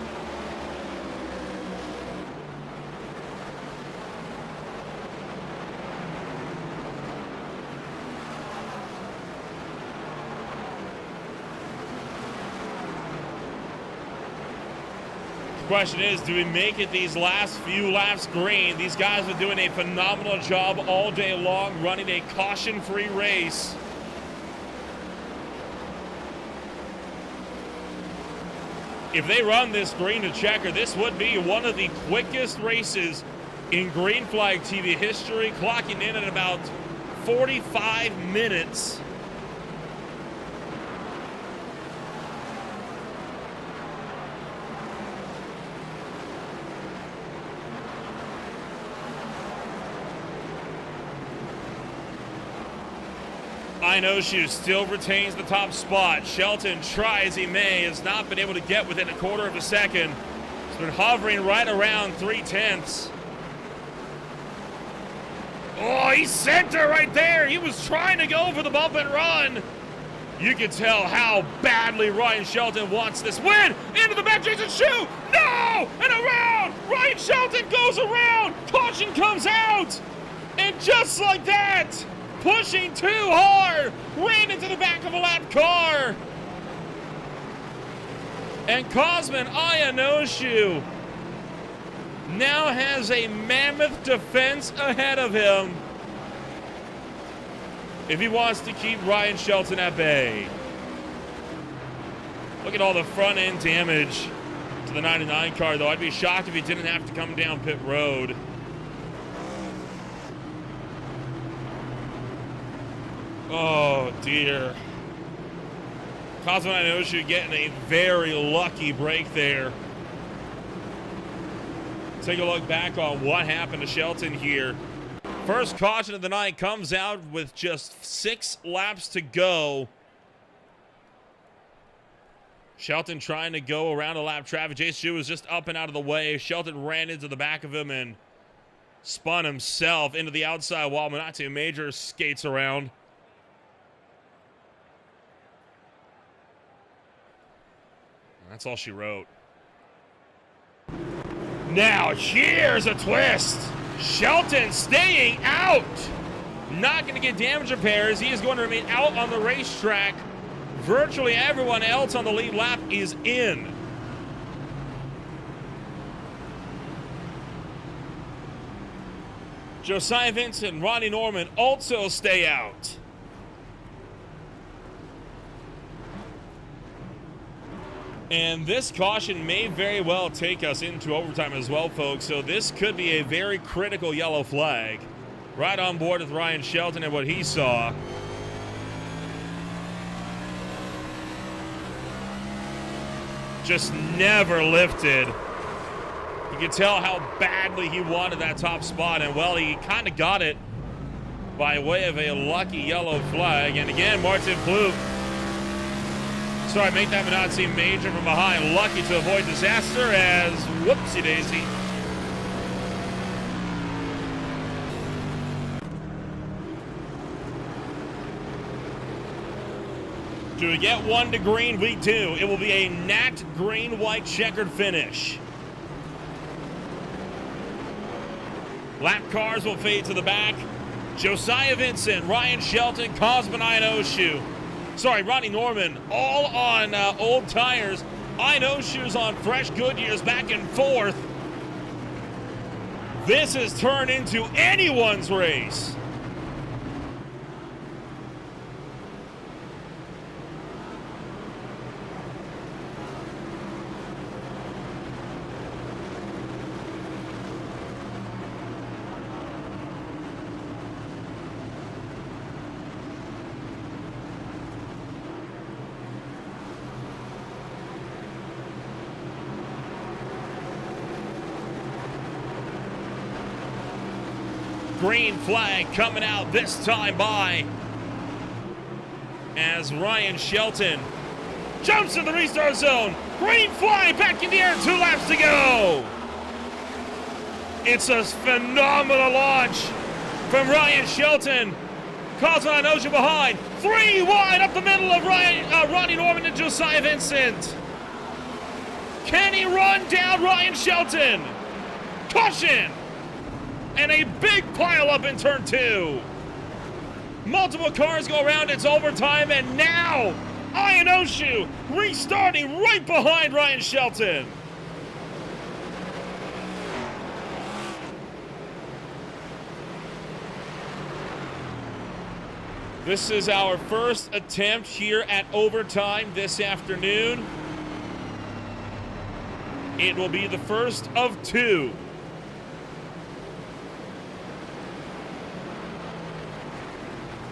Question is, do we make it these last few laps green? These guys are doing a phenomenal job all day long, running a caution-free race. If they run this green to checker, this would be one of the quickest races in Green Flag TV history, clocking in at about 45 minutes. Ionoshu still retains the top spot. Shelton tries, he may, has not been able to get within a quarter of a second. He's been hovering right around 3/10. Oh, he sent her right there. He was trying to go for the bump and run. You can tell how badly Ryan Shelton wants this win. Into the back, Jason Shoe. No! And around! Ryan Shelton goes around. Caution comes out. And just like that, pushing too hard, ran into the back of a lap car. And Cosman Ionoshu now has a mammoth defense ahead of him if he wants to keep Ryan Shelton at bay. Look at all the front end damage to the 99 car, though. I'd be shocked if he didn't have to come down pit road. Oh, dear. Cosmo Ionoshu getting a very lucky break there. Take a look back on what happened to Shelton here. First caution of the night comes out with just 6 laps to go. Shelton trying to go around a lap traffic. Jace Shu was just up and out of the way. Shelton ran into the back of him and spun himself into the outside wall. Manatee Major skates around. That's all she wrote. Now, here's a twist. Shelton staying out. Not going to get damage repairs. He is going to remain out on the racetrack. Virtually everyone else on the lead lap is in. Josiah Vincent and Ronnie Norman also stay out. And this caution may very well take us into overtime as well, folks. So this could be a very critical yellow flag. Right on board with Ryan Shelton and what he saw. Just never lifted. You can tell how badly he wanted that top spot. And, well, he kind of got it by way of a lucky yellow flag. And, again, Martin Plouffe. Sorry, make that not seem major from behind. Lucky to avoid disaster as whoopsie-daisy. Do we get one to green? We do. It will be a nat green-white checkered finish. Lap cars will fade to the back. Josiah Vincent, Ryan Shelton, Cosman Ionoshu. Sorry, Ronnie Norman, all on old tires. Ionoshu's on fresh Goodyears back and forth. This has turned into anyone's race. Green flag coming out this time by as Ryan Shelton jumps in the restart zone. Green flag back in the air, 2 laps to go. It's a phenomenal launch from Ryan Shelton. Cosman Ionoshu behind. 3 wide up the middle of Ronnie Norman and Josiah Vincent. Can he run down Ryan Shelton? Caution! And a big pileup in turn 2. Multiple cars go around, it's overtime, and now Ionoshu restarting right behind Ryan Shelton. This is our first attempt here at overtime this afternoon. It will be the first of 2.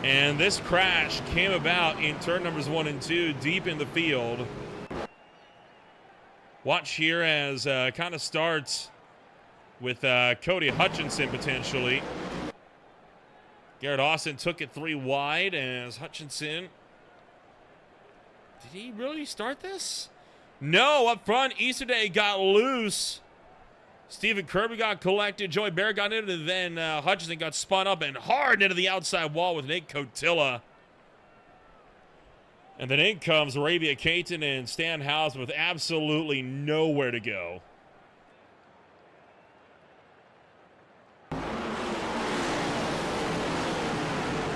And this crash came about in turn numbers 1 and 2, deep in the field. Watch here as kind of starts with Cody Hutchinson potentially. Garrett Austin took it 3 wide as Hutchinson. Did he really start this? No, up front, Easterday got loose. Stephen Kirby got collected, Joey Barrett got into it, and then Hutchinson got spun up and hard into the outside wall with Nate Cotilla. And then in comes Arabia Caton and Stan House with absolutely nowhere to go.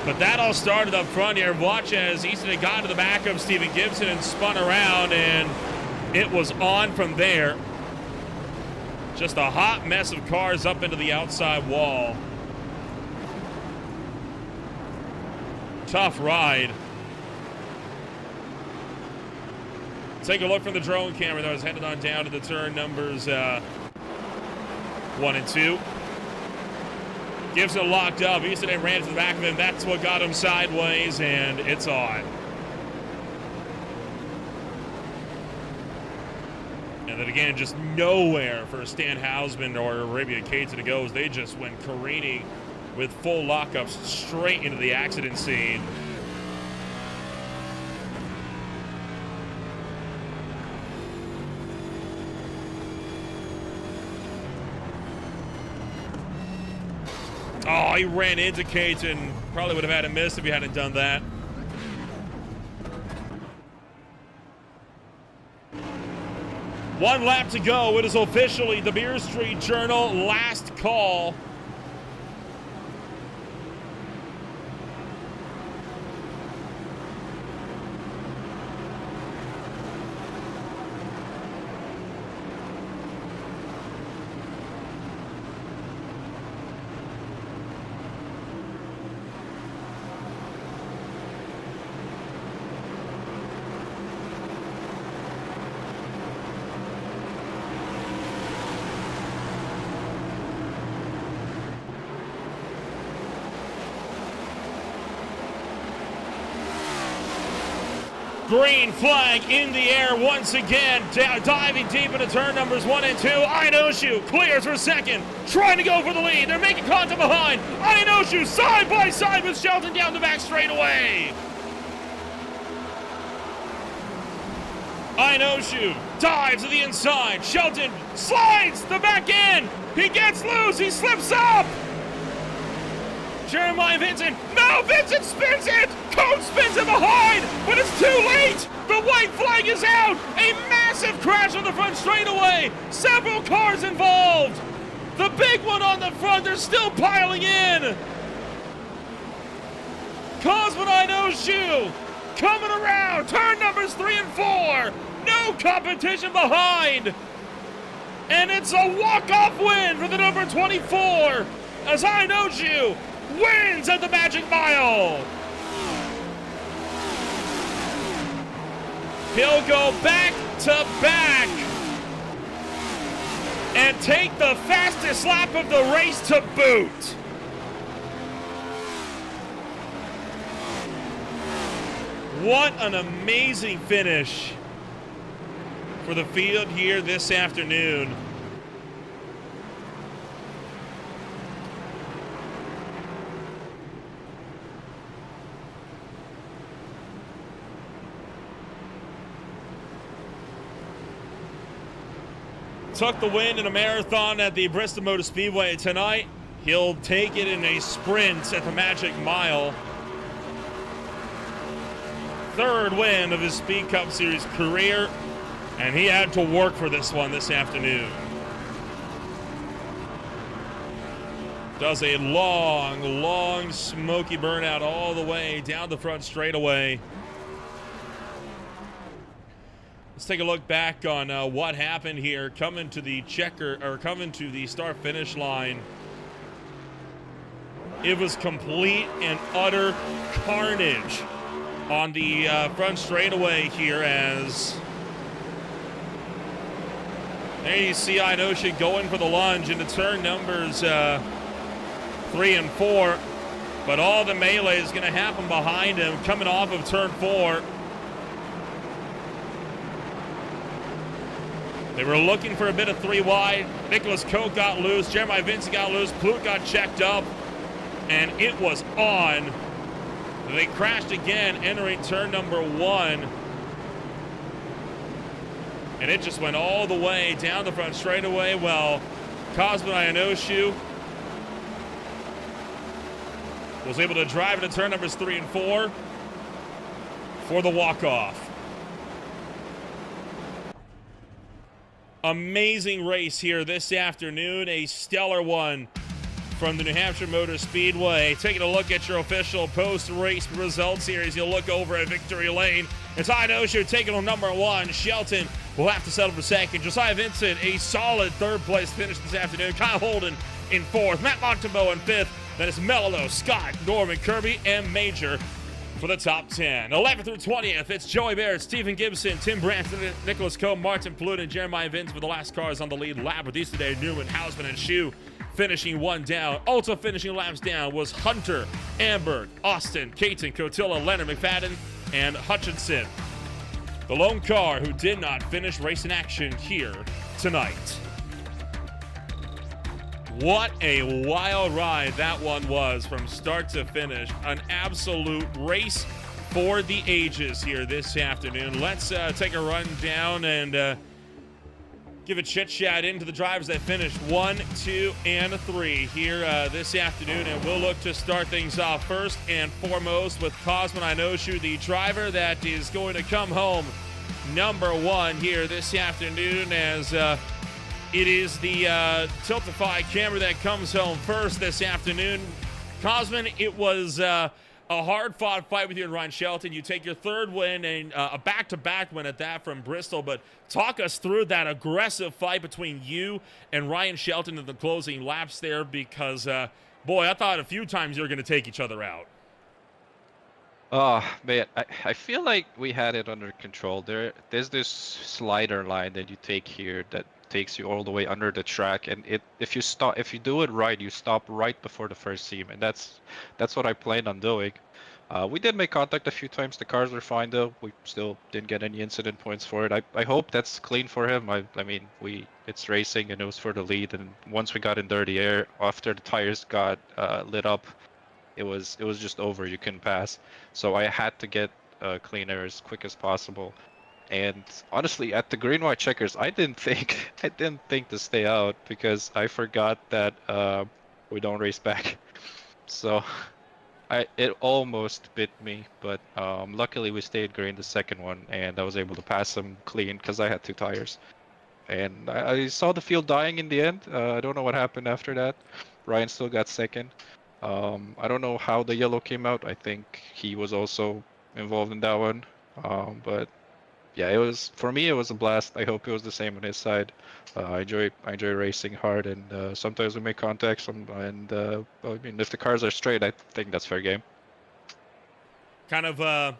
But that all started up front here. Watch as Easton got to the back of Stephen Gibson and spun around, and it was on from there. Just a hot mess of cars up into the outside wall. Tough ride. Take a look from the drone camera that was headed on down to the turn numbers 1 and 2. Gibson locked up. Easton ran to the back of him. That's what got him sideways, and it's on. And then again, just nowhere for Stan Hausman or Arabia Caton to go as they just went careening with full lockups straight into the accident scene. Oh, he ran into Caton. Probably would have had a miss if he hadn't done that. One lap to go. It is officially the Beer Street Journal last call. Green flag in the air once again, diving deep into turn numbers 1 and 2. Inoshu clears for second, trying to go for the lead. They're making contact behind. Inoshu side by side with Shelton down the back straightaway. Inoshu dives to the inside. Shelton slides the back end. He gets loose. He slips up. Jeremiah Vincent. No, Vincent spins it. Cone spins it behind, but it's too late. The white flag is out. A massive crash on the front straightaway. Several cars involved. The big one on the front. They're still piling in. Cosman Inoshu coming around. Turn numbers 3 and 4. No competition behind. And it's a walk-off win for the number 24 as Inoshu wins at the Magic Mile. He'll go back to back and take the fastest lap of the race to boot. What an amazing finish for the field here this afternoon. Took the win in a marathon at the Bristol Motor Speedway tonight. He'll take it in a sprint at the Magic Mile. Third win of his Speed Cup Series career, and he had to work for this one this afternoon. Does a long smoky burnout all the way down the front straightaway. Let's take a look back on what happened here coming to the start finish line. It was complete and utter carnage on the front straightaway here as there you see Inoshu going for the lunge into turn numbers 3 and 4, but all the melee is going to happen behind him coming off of turn 4. They were looking for a bit of 3 wide. Nicholas Koch got loose. Jeremiah Vincent got loose. Plout got checked up. And it was on. They crashed again, entering turn number 1. And it just went all the way down the front straightaway. Well, Cosman Inoshu was able to drive into turn numbers 3 and 4 for the walk-off. Amazing race here this afternoon. A stellar one from the New Hampshire Motor Speedway. Taking a look at your official post-race results here as you look over at victory lane. It's Inoshu taking on number 1. Shelton will have to settle for second. Josiah Vincent, a solid third-place finish this afternoon. Kyle Holden in 4th. Matt Montembeau in 5th. Then it's Mello, Scott, Norman, Kirby, and Major for the top 10. 11th through 20th, it's Joey Barrett, Stephen Gibson, Tim Branson, Nicholas Coe, Martin Plout, and Jeremiah Vincent for the last cars on the lead lap with these today. Newman, Hausman, and Shu finishing 1 down. Also finishing laps down was Hunter, Amberg, Austin, Caton, Cotilla, Leonard, McFadden, and Hutchinson. The lone car who did not finish race in action here tonight. What a wild ride that one was from start to finish. An absolute race for the ages here this afternoon. Let's take a run down and give a chit-chat into the drivers that finished 1, 2, and 3 here this afternoon. And we'll look to start things off first and foremost with Cosman Inoshu, the driver that is going to come home number 1 here this afternoon as it is the Tiltify camera that comes home first this afternoon. Cosman, it was a hard-fought fight with you and Ryan Shelton. You take your 3rd win and a back-to-back win at that from Bristol. But talk us through that aggressive fight between you and Ryan Shelton in the closing laps there because, boy, I thought a few times you were going to take each other out. Oh, man, I feel like we had it under control. There's this slider line that you take here that takes you all the way under the track, and if you do it right, you stop right before the first seam, and that's what I planned on doing. We did make contact a few times. The cars were fine though. We still didn't get any incident points for it. I hope that's clean for him. I mean, it's racing and it was for the lead. And once we got in dirty air, after the tires got lit up, it was just over. You couldn't pass. So I had to get clean air as quick as possible. And honestly, at the green white checkers, I didn't think to stay out because I forgot that we don't race back. So. It almost bit me, but luckily we stayed green the second one, and I was able to pass him clean because I had 2 tires. And I saw the field dying in the end. I don't know what happened after that. Ryan still got second. I don't know how the yellow came out. I think he was also involved in that one. But yeah, for me it was a blast. I hope it was the same on his side. I enjoy racing hard, and sometimes we make contacts. I mean, if the cars are straight, I think that's fair game. Kind of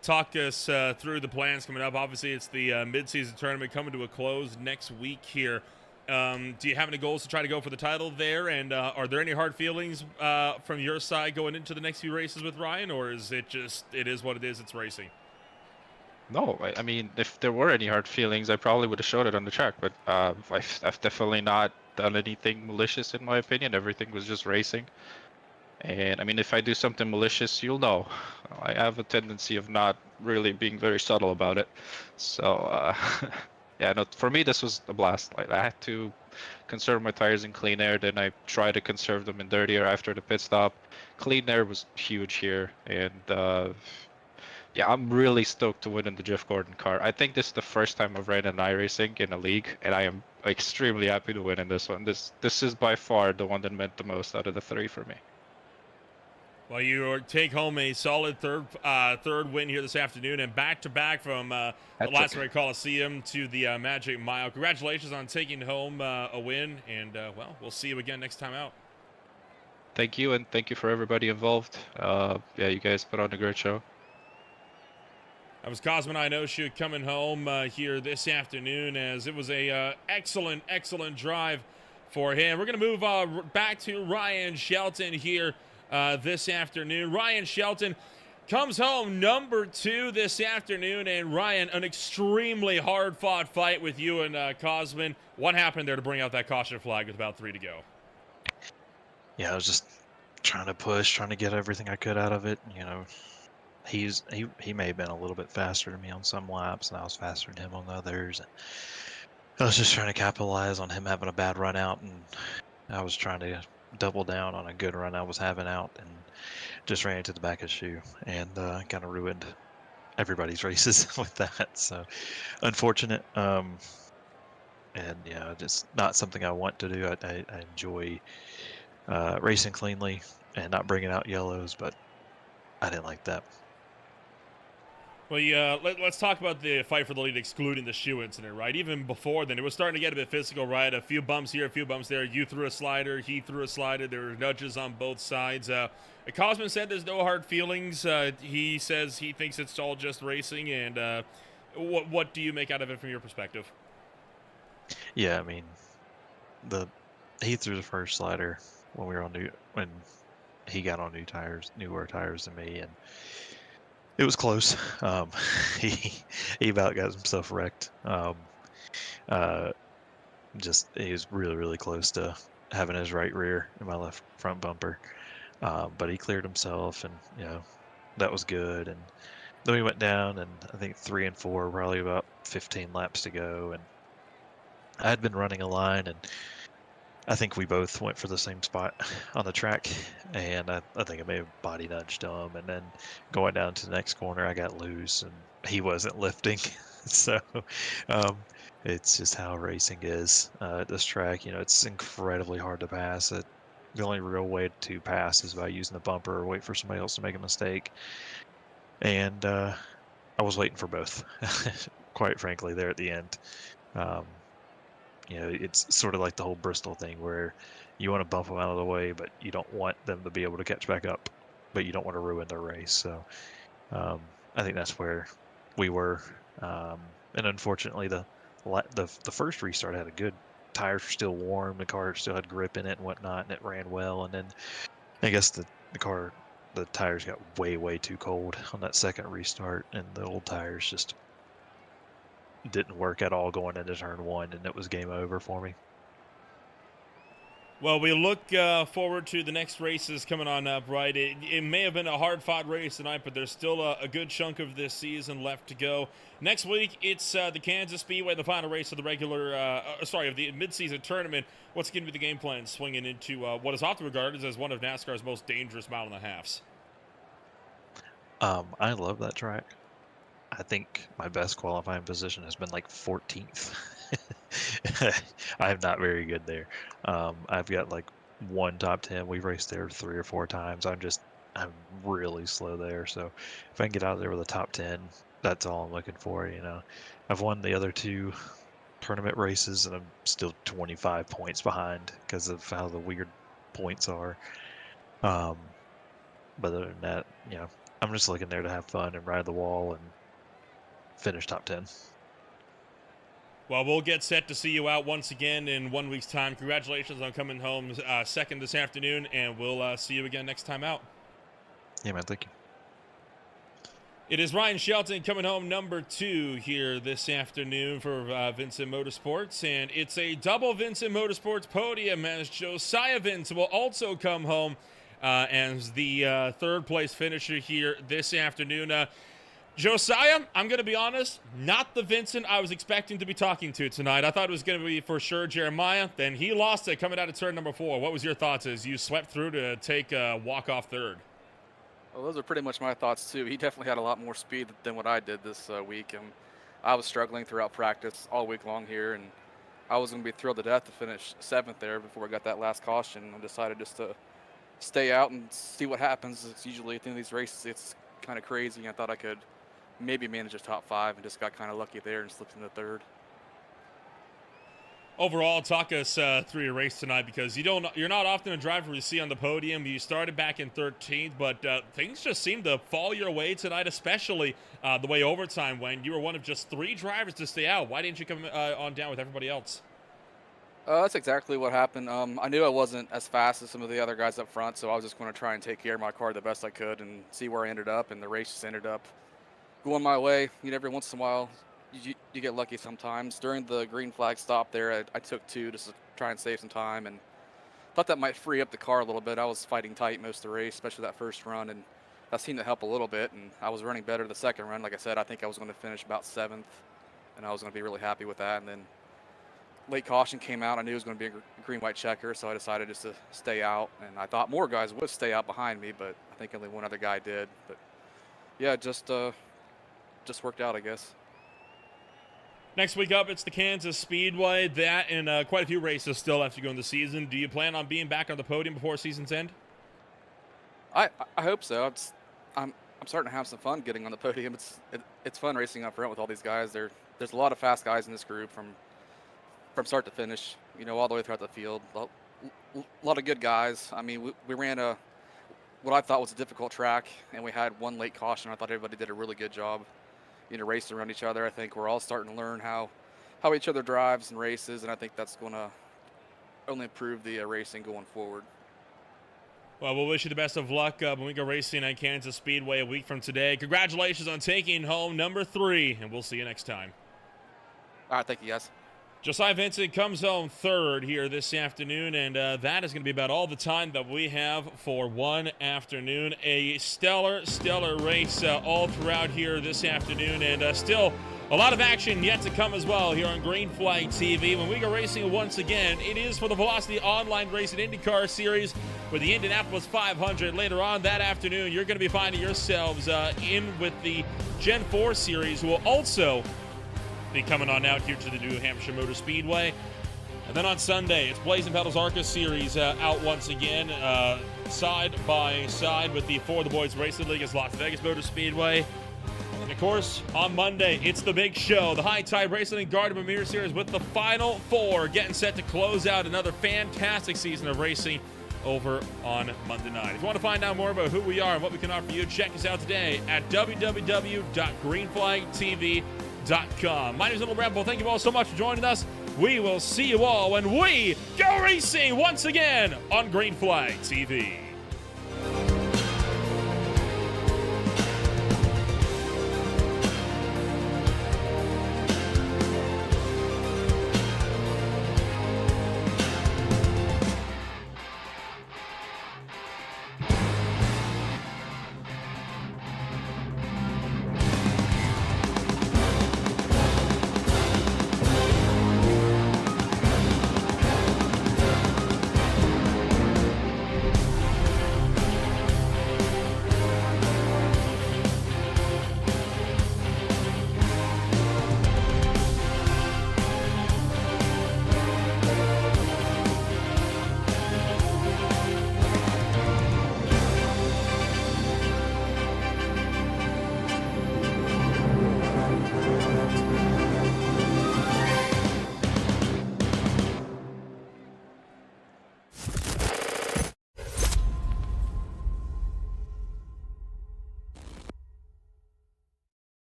talk us through the plans coming up. Obviously, it's the mid-season tournament coming to a close next week here. Do you have any goals to try to go for the title there? And are there any hard feelings from your side going into the next few races with Ryan, or is it just it is what it is? It's racing. No, I mean, if there were any hard feelings, I probably would have showed it on the track. But I've definitely not done anything malicious, in my opinion. Everything was just racing. And I mean, if I do something malicious, you'll know. I have a tendency of not really being very subtle about it. So, yeah, no, for me, this was a blast. Like, I had to conserve my tires in clean air, then I tried to conserve them in dirty air after the pit stop. Clean air was huge here, and yeah, I'm really stoked to win in the Jeff Gordon car. I think this is the first time I've ran an iRacing in a league, and I am extremely happy to win in this one. This is by far the one that meant the most out of the 3 for me. Well, you take home a solid third win here this afternoon, and back-to-back from the Glastonbury Coliseum to the Magic Mile. Congratulations on taking home a win, and well, we'll see you again next time out. Thank you, and thank you for everybody involved. Yeah, you guys put on a great show. That was Cosmin Inoshu coming home here this afternoon, as it was a excellent drive for him. We're going to move back to Ryan Shelton here this afternoon. Ryan Shelton comes home number 2 this afternoon, and Ryan, an extremely hard-fought fight with you and Cosmin. What happened there to bring out that caution flag with about 3 to go? Yeah, I was just trying to push, trying to get everything I could out of it. You know, he may have been a little bit faster than me on some laps, and I was faster than him on the others. And I was just trying to capitalize on him having a bad run out, and I was trying to double down on a good run I was having out, and just ran into the back of the shoe, and kind of ruined everybody's races with that. So unfortunate. And yeah, just not something I want to do. I enjoy racing cleanly and not bringing out yellows, but I didn't like that. Well, yeah, let's talk about the fight for the lead, excluding the shoe incident, right? Even before then, it was starting to get a bit physical, right? A few bumps here, a few bumps there. You threw a slider, he threw a slider. There were nudges on both sides. Cosmin said there's no hard feelings. He says he thinks it's all just racing. And what do you make out of it from your perspective? Yeah, I mean, he threw the first slider when we were when he got on newer tires than me, and it was close. He about got himself wrecked. Just he was really close to having his right rear in my left front bumper, but he cleared himself, and you know that was good. And then we went down, and I think 3 and 4, probably about 15 laps to go, and I had been running a line, and I think we both went for the same spot on the track, and I think I may have body nudged him, and then going down to the next corner, I got loose, and he wasn't lifting. So it's just how racing is at this track. You know, it's incredibly hard to pass it. The only real way to pass is by using the bumper or wait for somebody else to make a mistake. And I was waiting for both, quite frankly, there at the end. You know, it's sort of like the whole Bristol thing where you want to bump them out of the way, but you don't want them to be able to catch back up, but you don't want to ruin their race. So I think that's where we were. And unfortunately, the the first restart had a good, tires were still warm, the car still had grip in it and whatnot, and it ran well. And then I guess the tires got way too cold on that second restart, and the old tires just didn't work at all going into turn 1, and it was game over for me. Well, we look forward to the next races coming on up, right? It may have been a hard-fought race tonight, but there's still a good chunk of this season left to go. Next week, it's the Kansas Speedway, the final race of the of the mid-season tournament. What's going to be the game plan swinging into what is often regarded as one of NASCAR's most dangerous mile-and-a-halves? I love that track. I think my best qualifying position has been like 14th. I'm not very good there. I've got like one top 10. We've raced there 3 or 4 times. I'm really slow there. So if I can get out of there with a top 10, that's all I'm looking for. I've won the other 2 tournament races, and I'm still 25 points behind because of how the weird points are. But other than that, I'm just looking there to have fun and ride the wall and finish top 10. Well, we'll get set to see you out once again in 1 week's time. Congratulations on coming home second this afternoon, and we'll see you again next time out. Yeah, man, thank you. It is Ryan Shelton coming home number 2 here this afternoon for Vincent Motorsports, and it's a double Vincent Motorsports podium as Josiah Vincent will also come home as the third-place finisher here this afternoon. Josiah, I'm going to be honest, not the Vincent I was expecting to be talking to tonight. I thought it was going to be for sure Jeremiah. Then he lost it coming out of turn number 4. What was your thoughts as you swept through to take a walk-off third? Well, those are pretty much my thoughts, too. He definitely had a lot more speed than what I did this week. And I was struggling throughout practice all week long here, and I was going to be thrilled to death to finish 7th there before I got that last caution. I decided just to stay out and see what happens. It's usually at the end of these races, it's kind of crazy. I thought I could maybe manage a top 5 and just got kind of lucky there and slipped into 3rd. Overall, talk us through your race tonight, because you're not often a driver we see on the podium. You started back in 13th, but things just seemed to fall your way tonight, especially the way overtime went. You were one of just 3 drivers to stay out. Why didn't you come on down with everybody else? That's exactly what happened. I knew I wasn't as fast as some of the other guys up front, so I was just going to try and take care of my car the best I could and see where I ended up, and the race just ended up going my way. Every once in a while, you get lucky sometimes. During the green flag stop there, I took 2 just to try and save some time, and thought that might free up the car a little bit. I was fighting tight most of the race, especially that first run, and that seemed to help a little bit, and I was running better the second run. Like I said, I think I was going to finish about 7th, and I was going to be really happy with that. And then late caution came out. I knew it was going to be a green-white checker, so I decided just to stay out, and I thought more guys would stay out behind me, but I think only one other guy did. But yeah, just worked out, I guess. Next week up, it's the Kansas Speedway. That and quite a few races still left to go in the season. Do you plan on being back on the podium before season's end? I hope so. I'm starting to have some fun getting on the podium. It's fun racing up front with all these guys. There's a lot of fast guys in this group from start to finish. All the way throughout the field. A lot of good guys. I mean, we ran what I thought was a difficult track, and we had 1 late caution. I thought everybody did a really good job. Racing around each other. I think we're all starting to learn how each other drives and races, and I think that's going to only improve the racing going forward. Well, we'll wish you the best of luck when we go racing at Kansas Speedway a week from today. Congratulations on taking home number 3, and we'll see you next time. All right, thank you, guys. Josiah Vincent comes home 3rd here this afternoon, and that is going to be about all the time that we have for one afternoon. A stellar race all throughout here this afternoon, and still a lot of action yet to come as well here on Green Flag TV. When we go racing once again, it is for the Velocity Online Racing IndyCar Series with the Indianapolis 500. Later on that afternoon, you're going to be finding yourselves in with the Gen 4 Series, who will also be coming on out here to the New Hampshire Motor Speedway. And then on Sunday, it's Blazing Pedals ARCA Series out once again, side by side with the For the Boys Racing League as Las Vegas Motor Speedway. And of course, on Monday, it's the big show, the High Tide Racing League Garden Premier Series with the Final 4 getting set to close out another fantastic season of racing over on Monday night. If you want to find out more about who we are and what we can offer you, check us out today at www.greenflagtv.com. speedway.com. My name is Little Rebel. Thank you all so much for joining us. We will see you all when we go racing once again on Green Flag TV.